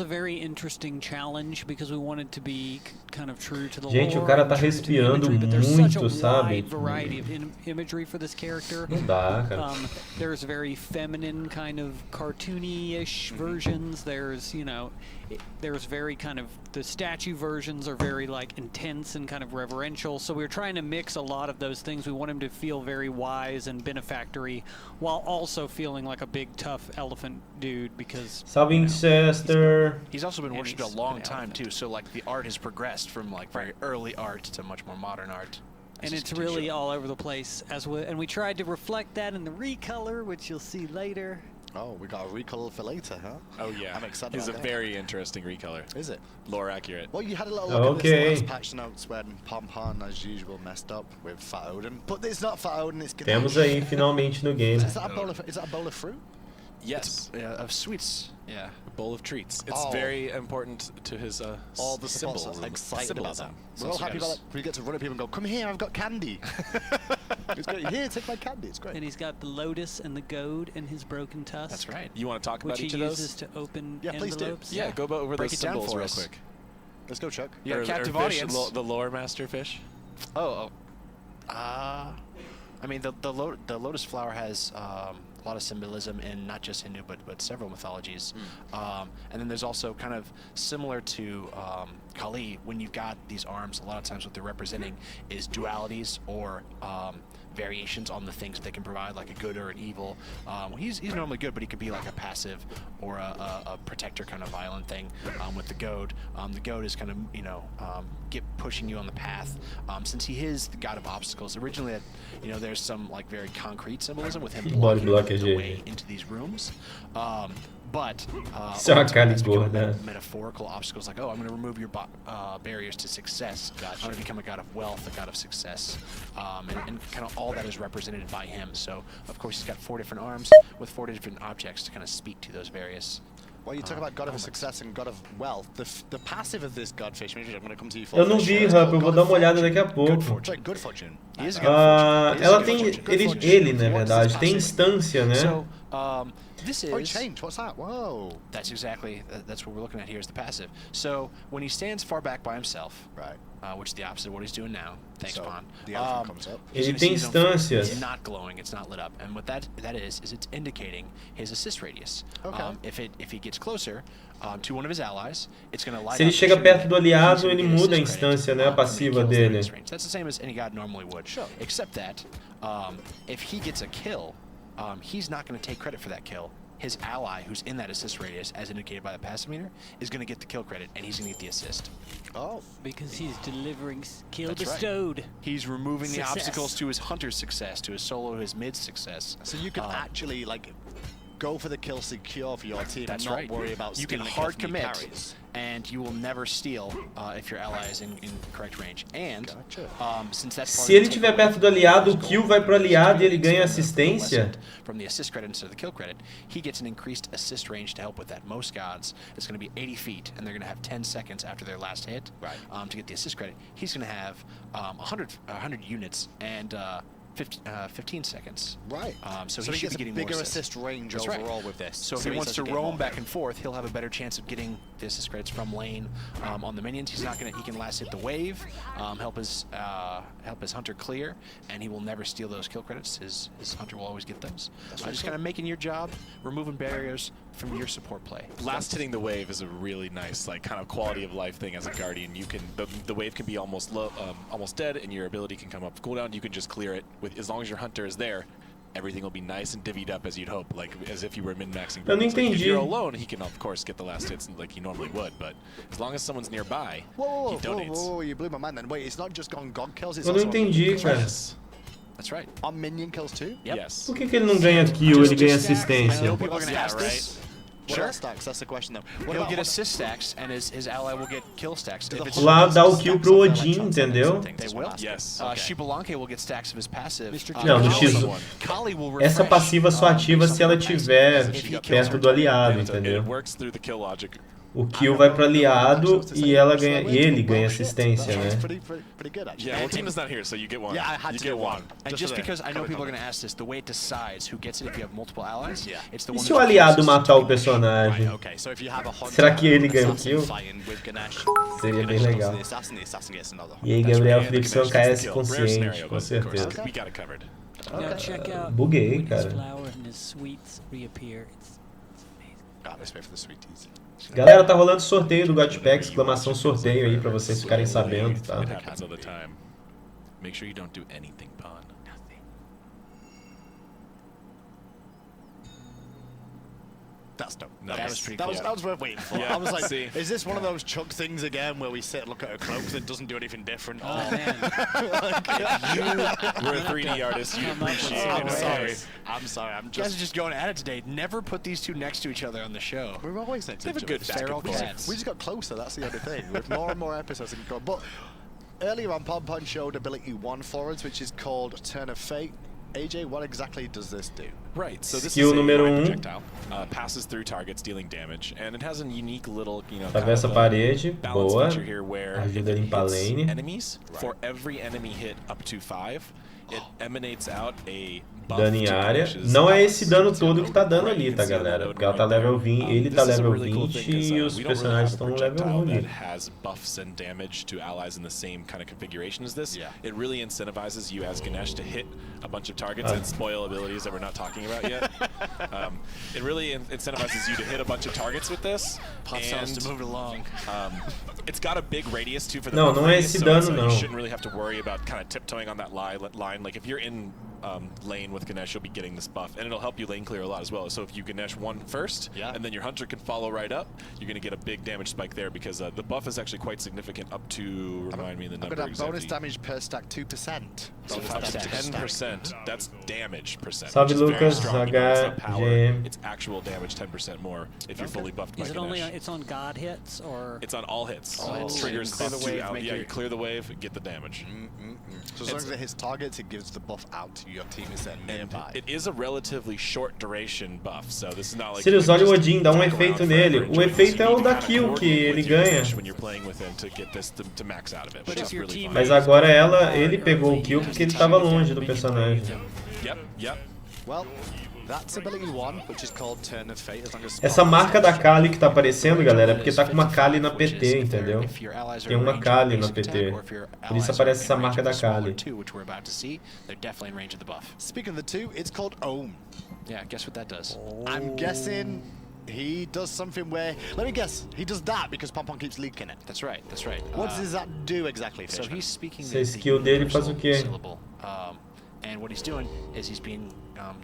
a very interesting challenge because we wanted to be kind of true to the Gente, lore o cara and tá true to the respirando imagery, but there's such a muito, sabe? wide variety of imagery for this character. Não dá, cara. There's very feminine kind of cartoony-ish versions. There's, you know, there's very kind of, the statue versions are very like intense and kind of reverential. So we were trying to mix a lot of those things. We want him to feel very wise and benefactory while also feeling like a big tough elephant dude because Salve Ancestor. He's also been And worshipped a he's long an time elephant. too. So like the art has progressed from like very early art to much more modern art. and it's really all over the place and we tried to reflect that in the recolor, which you'll see later. Oh, we got a recolor for later, huh? Oh yeah, I'm excited It's a about that. very interesting recolor. Is it? Lore accurate. Well, you had a little look Okay. at this last patch notes when Pompon, as usual, messed up with Fat Odin. But it's not Fat Odin, it's Ganesh. Temos aí finalmente no game. Is that a bowl of fruit? Yes, of sweets. Yeah. a bowl of treats. It's Oh. very important to his All the supporters symbols. are excited about that. symbolism. We're all happy about that. We get to run at people and go, come here, I've got candy. It's great. Here, take my candy. It's great. And he's got the lotus and the goad in his broken tusk. That's right. You want to talk Which about he each of uses those? to open Yeah, please do. envelopes. Yeah, go over Break those it down symbols for real us. quick. Let's go, Chuck. You got a Or captive fish, audience. The lore master fish. I mean, the lotus flower has a lot of symbolism in not just Hindu but several mythologies. And then there's also kind of similar to Kali, when you've got these arms, a lot of times what they're representing is dualities or variations on the things that they can provide, like a good or an evil. He's normally good, but he could be like a passive or a protector kind of violent thing with the goad. The goad is kind of, pushing you on the path. Since he is the god of obstacles, originally, there's some like very concrete symbolism with him blocking the way into these rooms. But Isso é uma cara that's become gorda. metaphorical obstacles, like, I'm going to remove your barriers to success. I'm going to become a god of wealth, a god of success, and kind of all that is represented by him. So, of course, he's got 4 different arms with 4 different objects to kind of speak to those various. Well, you talk about God of Success and God of Wealth. The passive of this godfish, maybe I'm going to come to you for. Eu não vi, Rap, eu vou dar uma olhada daqui a pouco. Good fortune. He is a god of fortune. Ela tem. Ele, na verdade, tem instância, né? So, this Oh, is. change. What's that? Whoa. That's exactly. That's what we're looking at here is the passive. So when he stands far back by himself, Right. Which is the opposite of what he's doing now. Thanks, So, Pon. the elephant comes up. he's Ele gonna tem see his own face. instâncias. It's not glowing. It's not lit up. And what that is it's indicating his assist radius. Okay. If he gets closer to one of his allies, it's going to light Se ele up chega and show perto do that he's aliado, gonna ele get muda a assist credit, instância, né, a when he passiva kills the dele. nearest range. That's the same as any god normally would. Sure. Except that if he gets a kill, he's not going to take credit for that kill. his ally, who's in that assist radius, as indicated by the passive meter, is going to get the kill credit, and he's going to get the assist. Oh. Because he's delivering kill That's right. bestowed. He's removing the Success. obstacles to his hunter's success, to his solo, his mid success. So you can actually like go for the kill secure for your team That's and not right. worry about you can stealing the kill hard from your commit, carries. and you will never steal if your ally is in correct range. And since that's part Se of ele the estiver takeaway, perto do aliado, o kill vai pro aliado e ele ganha assistência. From the assist credit instead of the kill credit, he gets an increased assist range to help with that. Most gods, it's going to be 80 feet, and they're going to have 10 seconds after their last hit to get the assist credit. He's going to have 100 units and 15 seconds. Right. So he he should gets be getting a bigger more assist range That's overall right. with this. So if he wants to roam back and forth, he'll have a better chance of getting the assist credits from lane on the minions. He's not gonna. He can last hit the wave, help his hunter clear, and he will never steal those kill credits. His hunter will always get those. Just kind of making your job, removing barriers from your support play. Last hitting the wave is a really nice, like, kind of quality of life thing as a guardian. You can the wave can be almost low, almost dead, and your ability can come up cooldown. You can just clear it with as long as your hunter is there. Everything will be nice and divvied up as you'd hope, like as if you were min-maxing. Eu não Like, if entendi. you're alone, he can of course get the last hits like he normally would, but as long as someone's nearby, he donates. Whoa, you blew my mind then. Wait, it's not just on god kills, it's Eu não also on entendi, minion cara. kills. That's right. On minion kills too? Yep. Yes. Por que ele não ganha kill, ele ganha I assistência? know people are going to Yeah, ask this. What Sure. about stacks? That's the question though. What He'll about get assist stacks, and his ally will get kill stacks. If it's Lá dá o kill pro Odin, entendeu? They will. Yes. Shibalanke will get stacks of his passive. Não, no X. Kali will Essa refresh, passiva só ativa se ela based on estiver if he kills perto her do aliado, It entendeu? works through the kill logic. O kill vai pro aliado e ela ganha, e ele ganha assistência, né? Pretty good actually. Yeah, well, Tina's not here, so you get one. Yeah, I had you to get get one. And just because I know people are going to ask this, the way it decides who gets it if you have multiple allies, it's the E one se o that's aliado closest matar to o personagem? Right, okay, so if you have a hunter, Será que ele ganha o assassin kill? fighting with Ganesh, Seria bem Ganesh goes legal. to the assassin gets another. E aí, Gabriel And the Fricção Ganesha gets KS the kill. Rare consciente, scenario, com but of course, certeza. we got it covered. Now check out Buguei, when cara. his flower and his sweets reappear. It's amazing. Let's wait for the sweeties. Galera, tá rolando sorteio do Gotpack, exclamação sorteio aí pra vocês ficarem sabendo, tá? It happens all the time. Make sure you don't do anything, Pawn. That's dope. Nice. That was pretty That cool. was worth waiting for. Yeah, I was like, see? is this one of those Chuck things again where we sit and look at a cloak that doesn't do anything different? Oh man. We're a 3D artist. You Come up with appreciate some I'm it. sorry. I'm sorry. I'm You guys are just. just going at it today. Never put these two next to each other on the show. We're always next to They have each a good other. back Feral and forth. cats. We just got closer. That's the other thing. With more and more episodes that can go. But earlier on, Pon showed ability 1 for us, which is called Turn of Fate. AJ, what exactly does this do? Right, so this Skill is a número mind 1. projectile, passes through targets dealing damage, and it has a unique little, Atravessa a parede, balance boa. feature here where if Ajuda a it limpar a hits lane. enemies, for every enemy hit up to 5, it emanates out a buff Dano em to área. Ganesh's Não é esse dano stats. todo que tá dando Right, ali, you tá, can see on galera? that Porque ela tá right level there. 20, ele This tá is a level really cool 20 thing 'cause, e os we don't really personagens have a estão no level projectile 1 that ali. has buffs and damage to allies in the same kind of configuration as this. Yeah. It really incentivizes you as Ganesh to hit a bunch of targets and spoil abilities that we're not talking about yet. It really incentivizes you to hit a bunch of targets with this. Pop sounds to move it along. It's got a big radius too for the Não, buff não é radius, esse so dano, it's, não. You shouldn't really have to worry about kind of tiptoeing on that line. Like if you're in lane with Ganesh, you'll be getting this buff, and it'll help you lane clear a lot as well. So if you Ganesh 1 first, and then your hunter can follow right up, you're going to get a big damage spike there because the buff is actually quite significant up to, remind me the I'm number gonna have bonus exactly. damage per stack 2%. So Bonus up to damage per stack. 10%, that's damage percent. Salve, which is very Lucas, strong. You know, it's not power, HGM. it's actual damage 10% more if you're fully buffed by Is it Ganesh. only it's on God hits or? It's on all hits. All hits. Triggers Clear the buff to wave, out. make Yeah, your- you clear the wave, get the damage. So as long as it hits targets, it gives the buff out to your team instead of nearby. It is a relatively short duration buff, so this is not like Sirius, you can olha o just Odin, dá fuck efeito around forever nele. and O enjoy this. efeito You é o need to da kinda kill coordinate que ele with your ganha. Ganesh when you're playing with him to get this to max out of it, But which if is your really team- fun. Mas agora ele pegou o kill porque ele tava longe do personagem. Yep. Well, that's ability 1, which is called Turn of Fate. As long as Essa marca da Kali que tá aparecendo, galera, é porque tá com uma Kali na PT, entendeu? Tem uma Kali na PT. Por isso aparece essa marca da Kali. Speaking of the 2, it's called Ohm. Yeah, guess what that does? I'm guessing he does something where... Let me guess. He does that because Pompon keeps leaking it. That's right, that's right. What does that do exactly, So Fishman? he's speaking Essa skill dele faz o quê? syllable. And what he's doing is he's being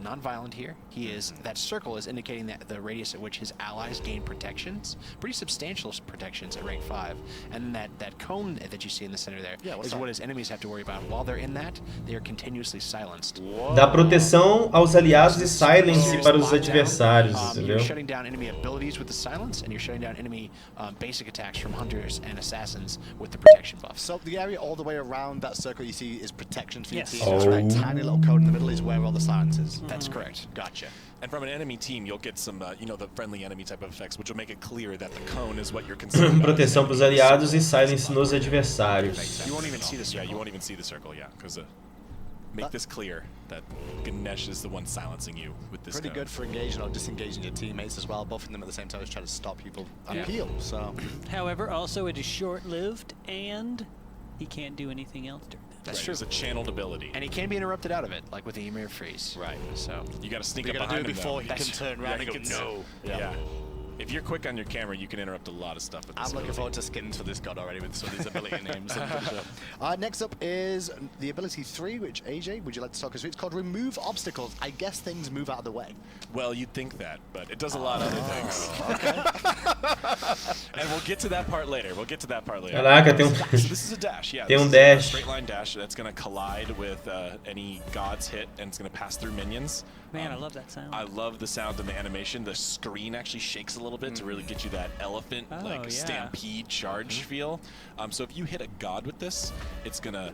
non-violent here. He is that circle is indicating that the radius at which his allies gain protections, pretty substantial protections at rank 5, and that cone that you see in the center there is what his enemies have to worry about. While they're in that, they are continuously silenced. Dá proteção aos aliados e silence para os adversários, entendeu? You're shutting down enemy abilities with the silence, and you're shutting down enemy basic attacks from hunters and assassins with the protection buff. So the area all the way around that circle you see is protection for your Yes. team. So that tiny little code in the middle is where all the silence is. That's correct. Gotcha. And from an enemy team, you'll get some, you know, the friendly enemy type of effects, which will make it clear that the cone is what you're concerned about. Proteção para os aliados e silence nos adversários. You won't even see the circle. Yeah, you won't even see the circle, yeah, because make this clear that Ganesh is the one silencing you with this Pretty cone. good for engaging or disengaging your teammates as well. Buffing them at the same time is trying to stop people and heal. So, However, also it is short-lived, and he can't do anything else during that. That's true. It's a channeled ability. And he can be interrupted out of it, like with the Ymir freeze. Right. So you got to sneak you up got to do behind it him before though. he can turn around and go, no. Yeah. If you're quick on your camera, you can interrupt a lot of stuff with this I'm looking ability. forward to skins for this god already with some of these ability names. Next up is the ability 3, which AJ, would you like to talk us through? It's called Remove Obstacles. I guess things move out of the way. Well, you'd think that, but it does a lot of other things. And we'll get to that part later. Caraca, tem So this is a dash, yeah. Tem This is dash. a straight line dash that's going to collide with any god's hit, and it's going to pass through minions. Man, I love that sound. I love the sound and the animation. The screen actually shakes a little bit to really get you that elephant, stampede charge feel. So if you hit a god with this, it's gonna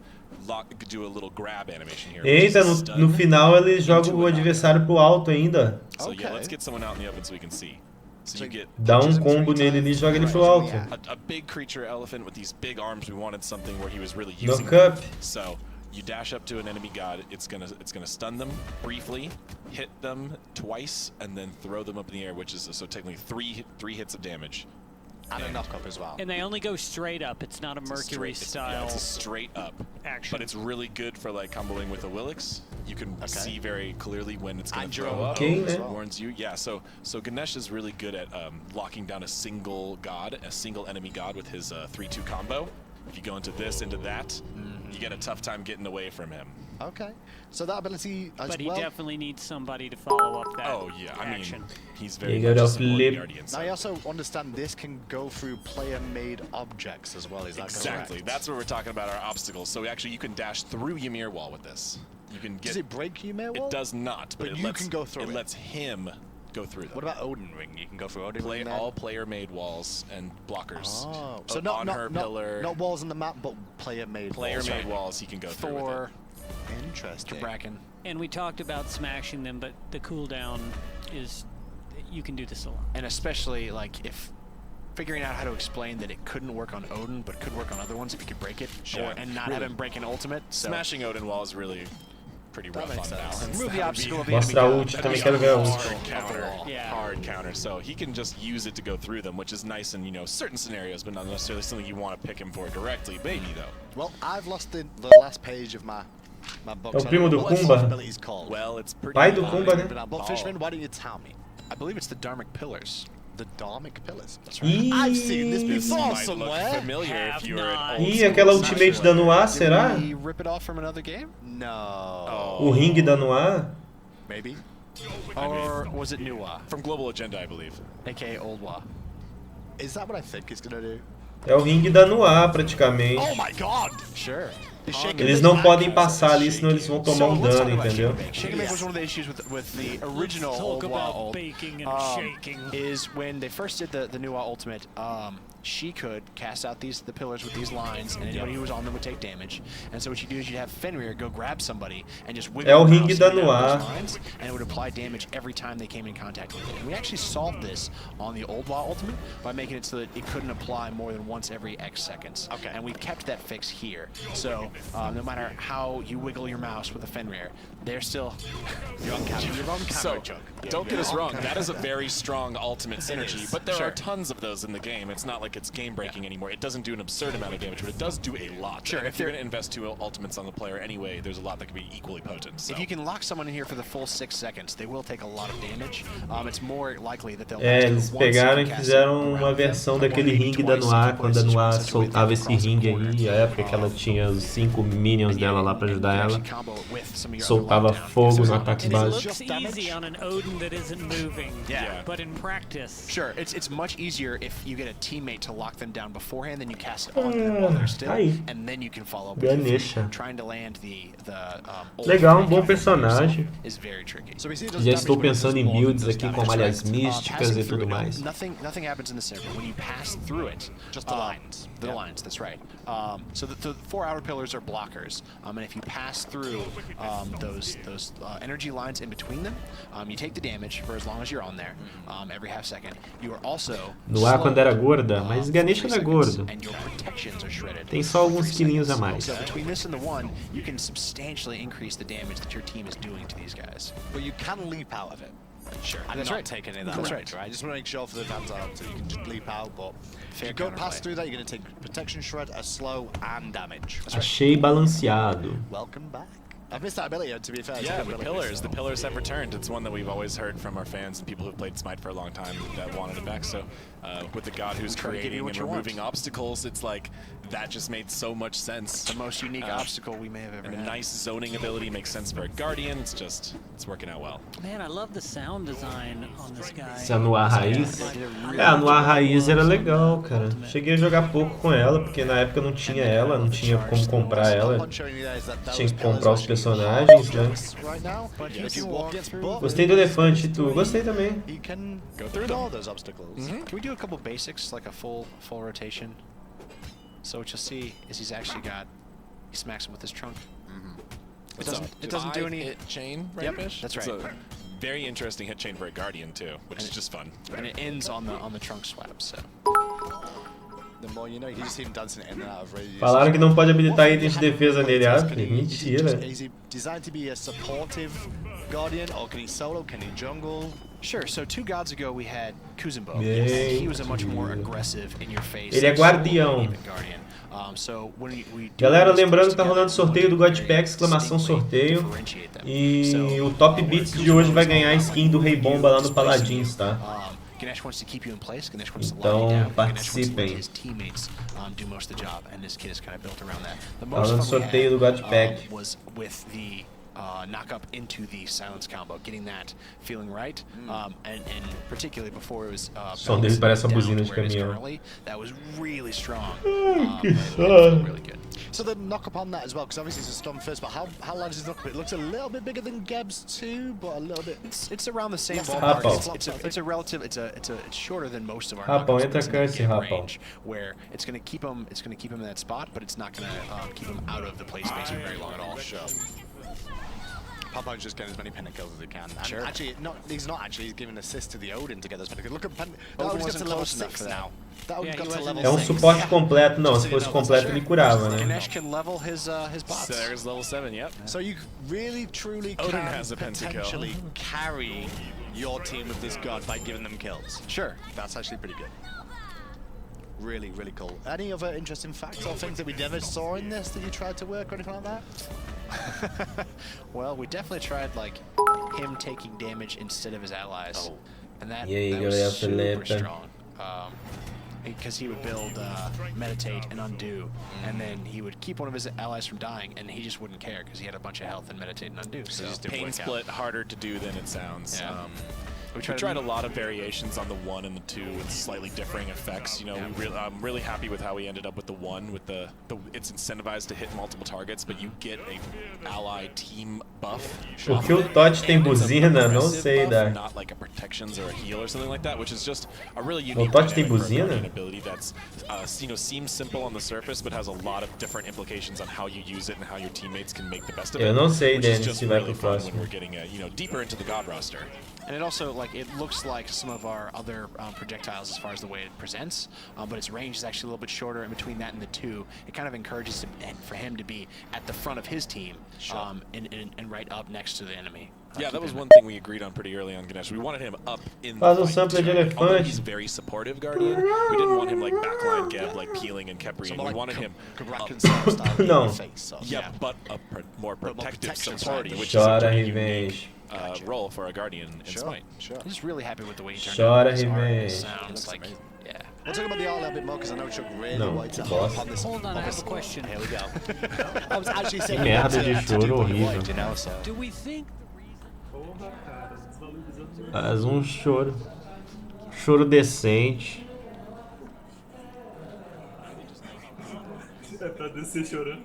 do a little grab animation here. Eita, no final ele joga o adversário pro alto ainda. So yeah, let's get someone out in the open so we can see. So you get Dá combo nele ali e joga ele pro alto. a big creature elephant with these big arms. We wanted something where he was really No using cup. them. So you dash up to an enemy god. It's gonna stun them briefly, hit them twice, and then throw them up in the air, which is so technically three hits of damage. And a knock-up as well. And they only go straight up. It's not a Mercury style. It's a straight up action. But it's really good for like comboing with a Willix. You can see very clearly when it's going to And throw up. Okay, Warns you. Yeah. So Ganesh is really good at locking down a single enemy god with his 3-2 combo. If you go into this, into that, you get a tough time getting away from him. Okay. So that ability as But he well. definitely needs somebody to follow up that action. I mean, he's very You much gotta a support flip. guardian. Now I also understand this can go through player-made objects as well. Is that Exactly. correct? That's what we're talking about, our obstacles. So actually, you can dash through Ymir wall with this. You can get. Does it break Ymir wall? It does not, but, But it you lets, can go through it. It lets him go through them. What about Odin Ring? You can go through Odin Ring. All player-made walls and blockers. Oh, so on her pillar. not walls on the map, but player-made. Player-made walls he can go through. Thor, Interesting. Bracken. And we talked about smashing them, but the cooldown is, you can do this a lot. And especially like if figuring out how to explain that it couldn't work on Odin, but could work on other ones if you could break it, and not have him break an ultimate. So Smashing Odin wall is really pretty rough on balance. remove the obstacle of the Mostra a enemy ult, god. também quero ver a ult. Hard counter, Yeah. hard counter. So he can just use it to go through them, which is nice in certain scenarios, but not necessarily something you want to pick him for directly. Maybe though. Well, I've lost the last page of my book. É o so I primo don't do know what this Kumba. ability is called. Well, it's pretty. Pai do Kumba, né? But Fishman, why don't you tell me? I believe it's the Dharmic Pillars. The Dharmic Pillars. Ih, I've seen this This before might look somewhere. familiar if Have you were an not. old Ih, school aquela ultimate Smash dando A, será? Did we rip it off from another game? No. O ringue dando A? Maybe. Or was it Nuwa, from Global Agenda, I believe. aka Old Wa? Is that what I think it's gonna do? É o ringue dando A, praticamente. Oh my god! Sure. Eles não podem passar ali, senão eles vão tomar um dano, entendeu? Shaking was one of the issues with the original Let's Old talk Wa about ult. baking and shaking. Is when they first did the Nuwa ultimate, she could cast out the pillars with these lines, and anybody who was on them would take damage. And so what you do is you'd have Fenrir go grab somebody and just wiggle É o the ringue mouse dando down A. those lines, and it would apply damage every time they came in contact with it. And we actually solved this on the Old Wa ultimate by making it so that it couldn't apply more than once every X seconds. Okay. And we've kept that fix here. So no matter how you wiggle your mouse with a Fenrir, they're still You're on camera. You're on camera, So, Chuck. don't get us wrong, that is a very strong ultimate synergy, but there are tons of those in the game. It's not like like it's game-breaking anymore. It doesn't do an absurd amount of damage, but it does do a lot. Sure, And if if you're they're- going to invest 2 ultimates on the player anyway, there's a lot that could be equally potent. So. If you can lock someone in here for the full 6 seconds, they will take a lot of damage. It's more likely that they'll Eles once pegaram you e cast it fizeram around uma them, versão or daquele maybe ringue da twice Noir, if you quando a put Noir such a way soltava they esse can cross the ringue corner. aí, a época que ela tinha os 5 minions dela lá pra ajudar ela, soltava fogo no ataque And it básico. looks easy on an Odin that isn't moving. Yeah. But in practice. Sure, it's much easier if you get a teammate to lock them down beforehand, then you cast it on them while they're still, aí. and then you can follow up with your Ganesha. feet. Trying to land the old Legal, frame bom counter personagem. is very tricky. So we see it does Já damage, estou but it pensando does em more than builds does aqui damage. com malhas Passing místicas e through tudo it, mais. nothing happens in the center. When you pass through it, Just the lines. The lines, that's right. So the 4 outer pillars are blockers, and if you pass through those energy lines in between them, you take the damage for as long as you're on there, every half second. You are also Noir quando era slowed, gorda, mas Ganesha for não é 3 gordo. seconds, and your protections are shredded Tem só for alguns 3 quilinhos a seconds. mais. So between this and the 1, you can substantially increase the damage that your team is doing to these guys. But you can leap out of it. Sure, And that's not right. take any of that That's damage, right? I just want to make sure for the Vans out, so you can just leap out, but if Fair you go counterplay. past through that, you're going to take protection shred, a slow, and damage. Achei balanceado. Welcome back. I've missed that ability, to be fair. It's a Yeah, good the ability, pillars. so. The pillars have returned. It's one that we've always heard from our fans and people who've played Smite for a long time that wanted it back. So with the god who's try to give you creating what and you want. removing obstacles, it's like that just made so much sense. The most unique obstacle we may have ever And a had. nice zoning ability makes sense for a guardian. It's working out well. Man, I love the sound design on this guy. Se a Noir Raiz. A Noir Raiz era legal, cara. Cheguei a jogar pouco com ela, porque na época não tinha ela, não tinha como comprar ela. Tinha que comprar os personagens, né? Right now, if you walk against butt, Gostei do elefante, tu. Gostei também. you can Go through ignore those obstacles. Can we do a couple basics, like a full rotation? So what you'll see is he smacks him with his trunk. It doesn't do any hit chain, right, Yep, Fish? that's It's right. a very interesting hit chain for a guardian too, which is just fun. and it ends on the trunk swap. So The more you know, you just see him dancing in and out of radius. Falaram que não pode habilitar itens de defesa nele. Ah, mentira. Is he designed to be a supportive guardian, or can he solo? Can he jungle? sure. So 2 gods ago we had Kuzumbo. Yes. He was a much more aggressive, in your face. Ele é guardião. Guardian. So when we do Galera, these lembrando que skills tá rolando together, sorteio do we God very Pack, exclamação distinctly sorteio. differentiate them. E So, o Top where Beats de Kuzumbo hoje vai is ganhar a all skin do Rei Bomba lá no Paladins, tá? Ganesh wants to keep you in place. Ganesh wants to Então, lock you down. Ganesh wants to let participem. his teammates do most of the job, and this kid is kind of built around that. The Falando most fun we sorteio had, do God Pack. was with the knock up into the silence combo, getting that feeling right, and particularly before it was som dele parece uma down buzina to de where it is caminhão. currently, that was really strong. que It saco. felt really good. So the knock up on that as well, because obviously it's a storm first, but how large is the knock up? It looks a little bit bigger than Geb's too, but a little bit. It's around the same Yes, ballpark. Rapão. It's a relative. It's shorter than most of our Rapão, knockups, entra but it's in cá that esse Geb rapão. range where it's going to keep him. It's going to keep him in that spot, but it's not going to keep him out of the play space for very long at all. Sure. Papa's just getting as many penticles as he can. And Sure. actually, he's not actually. He's giving assist to the Odin to get those penticles. Look at that Odin Odin's got wasn't to level close enough 6 for that. now. That Odin Yeah, got he to wasn't. level É um 6. suporte completo. Não, se fosse completo ele curava, né? Ganesh can level his bots. So there's level 7, yep. So you really, truly Odin can has a pentakill. potentially carry your team with this god by giving them kills. Sure. That's actually pretty good. Really, really cool. Any other interesting facts or things that we never saw in this that you tried to work or anything like that? Well, we definitely tried like him taking damage instead of his allies, and that, E aí, that galera, was super Felipe? strong. Because he would build meditate and undo, and then he would keep one of his allies from dying, and he just wouldn't care because he had a bunch of health and meditate and undo. So Pain split harder to do than it sounds. Yeah. We tried a lot of variations on the 1 and the 2 with slightly differing effects. You know, I'm really happy with how we ended up with the 1. With the it's incentivized to hit multiple targets, but you get a ally team buff. Por que o Todd tem And it's a buzina? Não progressive sei, buff, Dark. not like a protections or a heal or something like that, which is just a really unique Todd tem dynamic for a buzina? guardian ability that's seems simple on the surface, but has a lot of different implications on how you use it and how your teammates can make the best of it. Eu não sei, which is Dennis, just se vai really pro fun próximo. when we're getting deeper into the god roster. And it also, like, it looks like some of our other projectiles as far as the way it presents, but its range is actually a little bit shorter, and between that and the 2, it kind of encourages for him to be at the front of his team and right up next to the enemy. Yeah, that was one thing we agreed on pretty early on Ganesh. We wanted him up in the Faz um fight, sampler de too. Although elefante. he's very supportive Guardian, we didn't want him like backline Geb, like peeling and Keprian. Someone We like wanted him up. style in No. your face, so, Yeah, but a more protective protection support, side. which is a Chora, pretty revenge. unique role for a Guardian in Sure, Smite. sure. I'm just really happy with the way he turned Chora, out. His art, revenge. his sounds, like, yeah. We'll talk about the art a little bit more because I know Chuck really No, wanted to que hop bosta. on this. Hold on, I have a this- question. Here we go. I was actually saying merda to de do choro what you horrível. wanted, you know, so. Do we think Faz um choro. Choro decente. É pra descer chorando.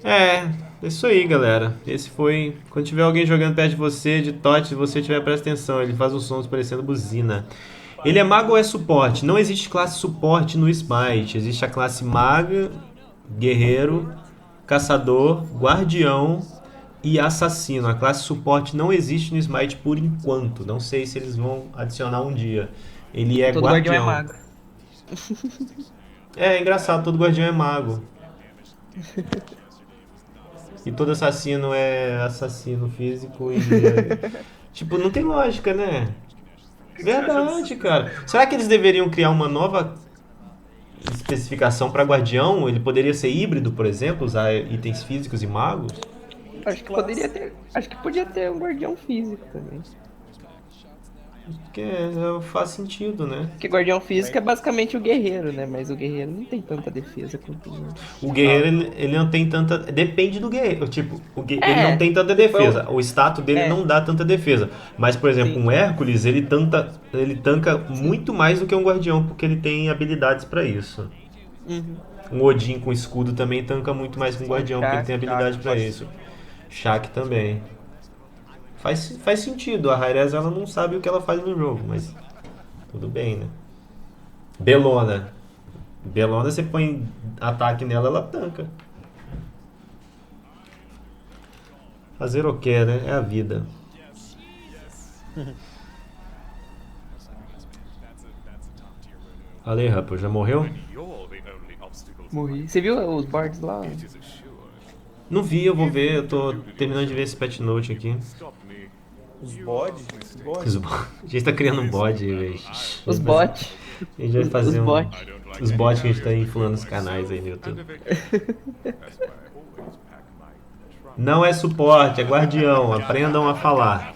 É isso aí, galera. Esse foi. Quando tiver alguém jogando perto de você, de TOT, se você tiver, presta atenção. Ele faz uns sons parecendo buzina. Ele é mago ou é suporte? Não existe classe suporte no Smite. Existe a classe maga, guerreiro, caçador, guardião e assassino. A classe suporte não existe no Smite por enquanto. Não sei se eles vão adicionar um dia. Ele é Todo guardião. guardião é mago. É engraçado, todo guardião é mago. E todo assassino é assassino físico e... tipo, não tem lógica, né? Verdade, cara. Será que eles deveriam criar uma nova especificação para guardião? Ele poderia ser híbrido, por exemplo, usar itens físicos e magos? Acho que poderia ter. Acho que podia ter um guardião físico também. Porque faz sentido, né? Porque guardião físico é basicamente o guerreiro, né? Mas o guerreiro não tem tanta defesa quanto o... O guerreiro, ele não tem tanta... Depende do guerreiro. Tipo, ele não tem tanta defesa. O status dele não dá tanta defesa. Mas, por exemplo, um Hércules, ele tanca muito mais do que um guardião, porque ele tem habilidades pra isso. Uhum. Um Odin com escudo também tanca muito mais que um guardião, porque ele tem habilidade pra isso. Shaq também. Faz sentido. A Hi-Rez, ela não sabe o que ela faz no jogo, mas tudo bem, né? Bellona, você põe ataque nela, ela tanca. Fazer o que, né? É a vida. Ale, rapaz, já morreu? Morri. Você viu os boards lá? Não vi, eu vou ver. Eu tô terminando de ver esse patch note aqui. Os bodes? A gente tá criando um bode, velho. Os bots. A gente vai fazer Os um... bots. Os bots que a gente tá inflando os canais aí no YouTube. Não é suporte, é guardião. Aprendam a falar.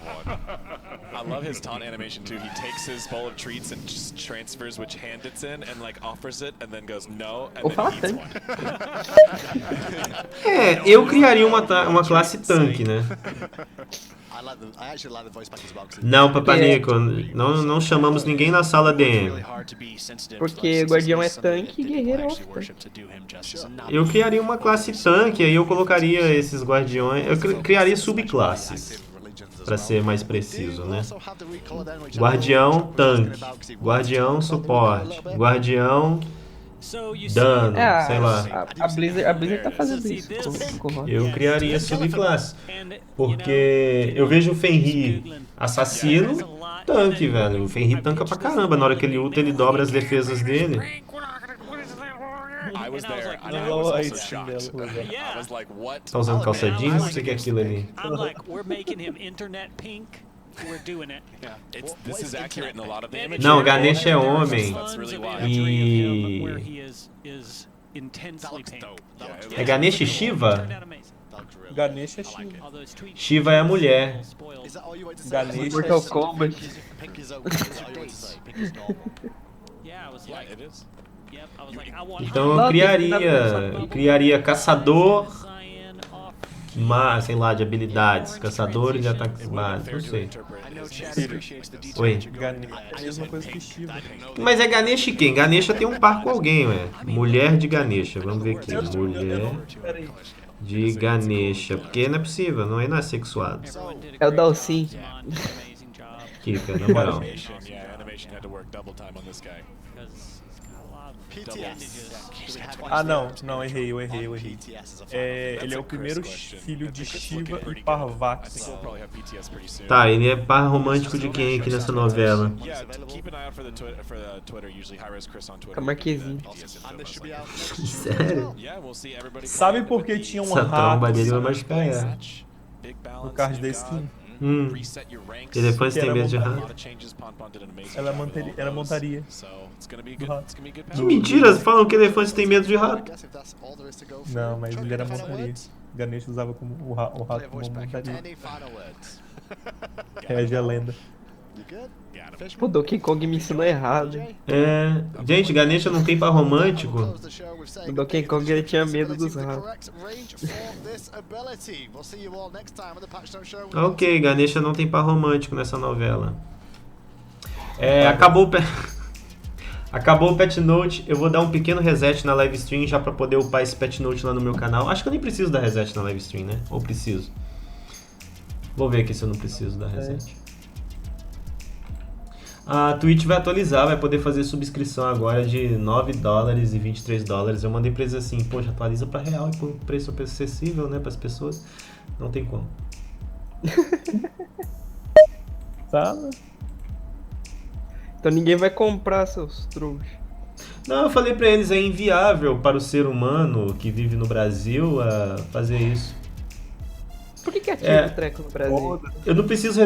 I love his taunt animation too. He takes his bowl of treats and just transfers which hand it's in and like offers it and then goes no and then eats one. É, eu criaria uma classe tanque, né? Não, Papanico, não chamamos ninguém na sala DM. Porque guardião é tanque e guerreiro é off-tank. Eu criaria uma classe tanque, aí eu colocaria esses guardiões. Eu criaria subclasses, para ser mais preciso, né? Guardião tanque, guardião suporte, guardião dano, sei lá. A Blizzard tá fazendo isso com o Rock. Eu criaria subclasse, porque eu vejo o Fenrir assassino, tanque, velho. O Fenrir tanca pra caramba. Na hora que ele ulta, ele dobra as defesas dele. I was there and I was also shocked. I was like, what? Tá usando calça jeans? Não sei o que é aquilo ali. I'm like, we're making him internet pink. We're doing it. This is accurate in a lot of the images. Não, Ganesha é homem. That's really why. E... Where he is intensely pink. É Ganesha e Shiva? Ganesha é Shiva. Shiva é a mulher. Ganesha Mortal Kombat. Então eu criaria caçador, sei lá, de habilidades, caçador de ataques básicos, não sei. Oi. Mesma coisa que Shiva. Mas é Ganesha quem? Ganesha tem um par com alguém, ué. Mulher de Ganesha, vamos ver aqui. Mulher de Ganesha, porque não é possível, não é sexuado. É o Dalsin. Kika, na moral. animation had to work double time on this guy. Ah, não, eu errei. Ele é o primeiro filho de Shiva e Parvati. Tá, ele é par romântico de quem aqui nessa novela? Com a Marquezinha. Sério? Sabe por que tinha um Essa tromba rato dele vai machucar ela. no card da skin? Elefantes têm medo de rato. Ela montaria. do rato. Que mentira, falam que elefantes têm medo de rato. Não, mas ele era montaria. Ganesha usava como o rato como montaria. Rege a lenda. Pô, Donkey Kong me ensinou errado. É. Gente, Ganesha não tem par romântico? O Donkey Kong ele tinha medo dos ratos. Ok, Ganesha não tem par romântico nessa novela. Acabou o acabou o Pet Note. Eu vou dar um pequeno reset na live stream já pra poder upar esse Pet Note lá no meu canal. Acho que eu nem preciso dar reset na live stream, né? Ou preciso? Vou ver aqui se eu não preciso dar reset. A Twitch vai atualizar, vai poder fazer subscrição agora de $9 e $23. Eu mandei pra eles assim, poxa, atualiza pra real e por preço acessível, né, pras pessoas. Não tem como. Tá. Então ninguém vai comprar seus trouxas. Não, eu falei pra eles, é inviável para o ser humano que vive no Brasil fazer isso. Por que ativa o treco no Brasil? Eu não preciso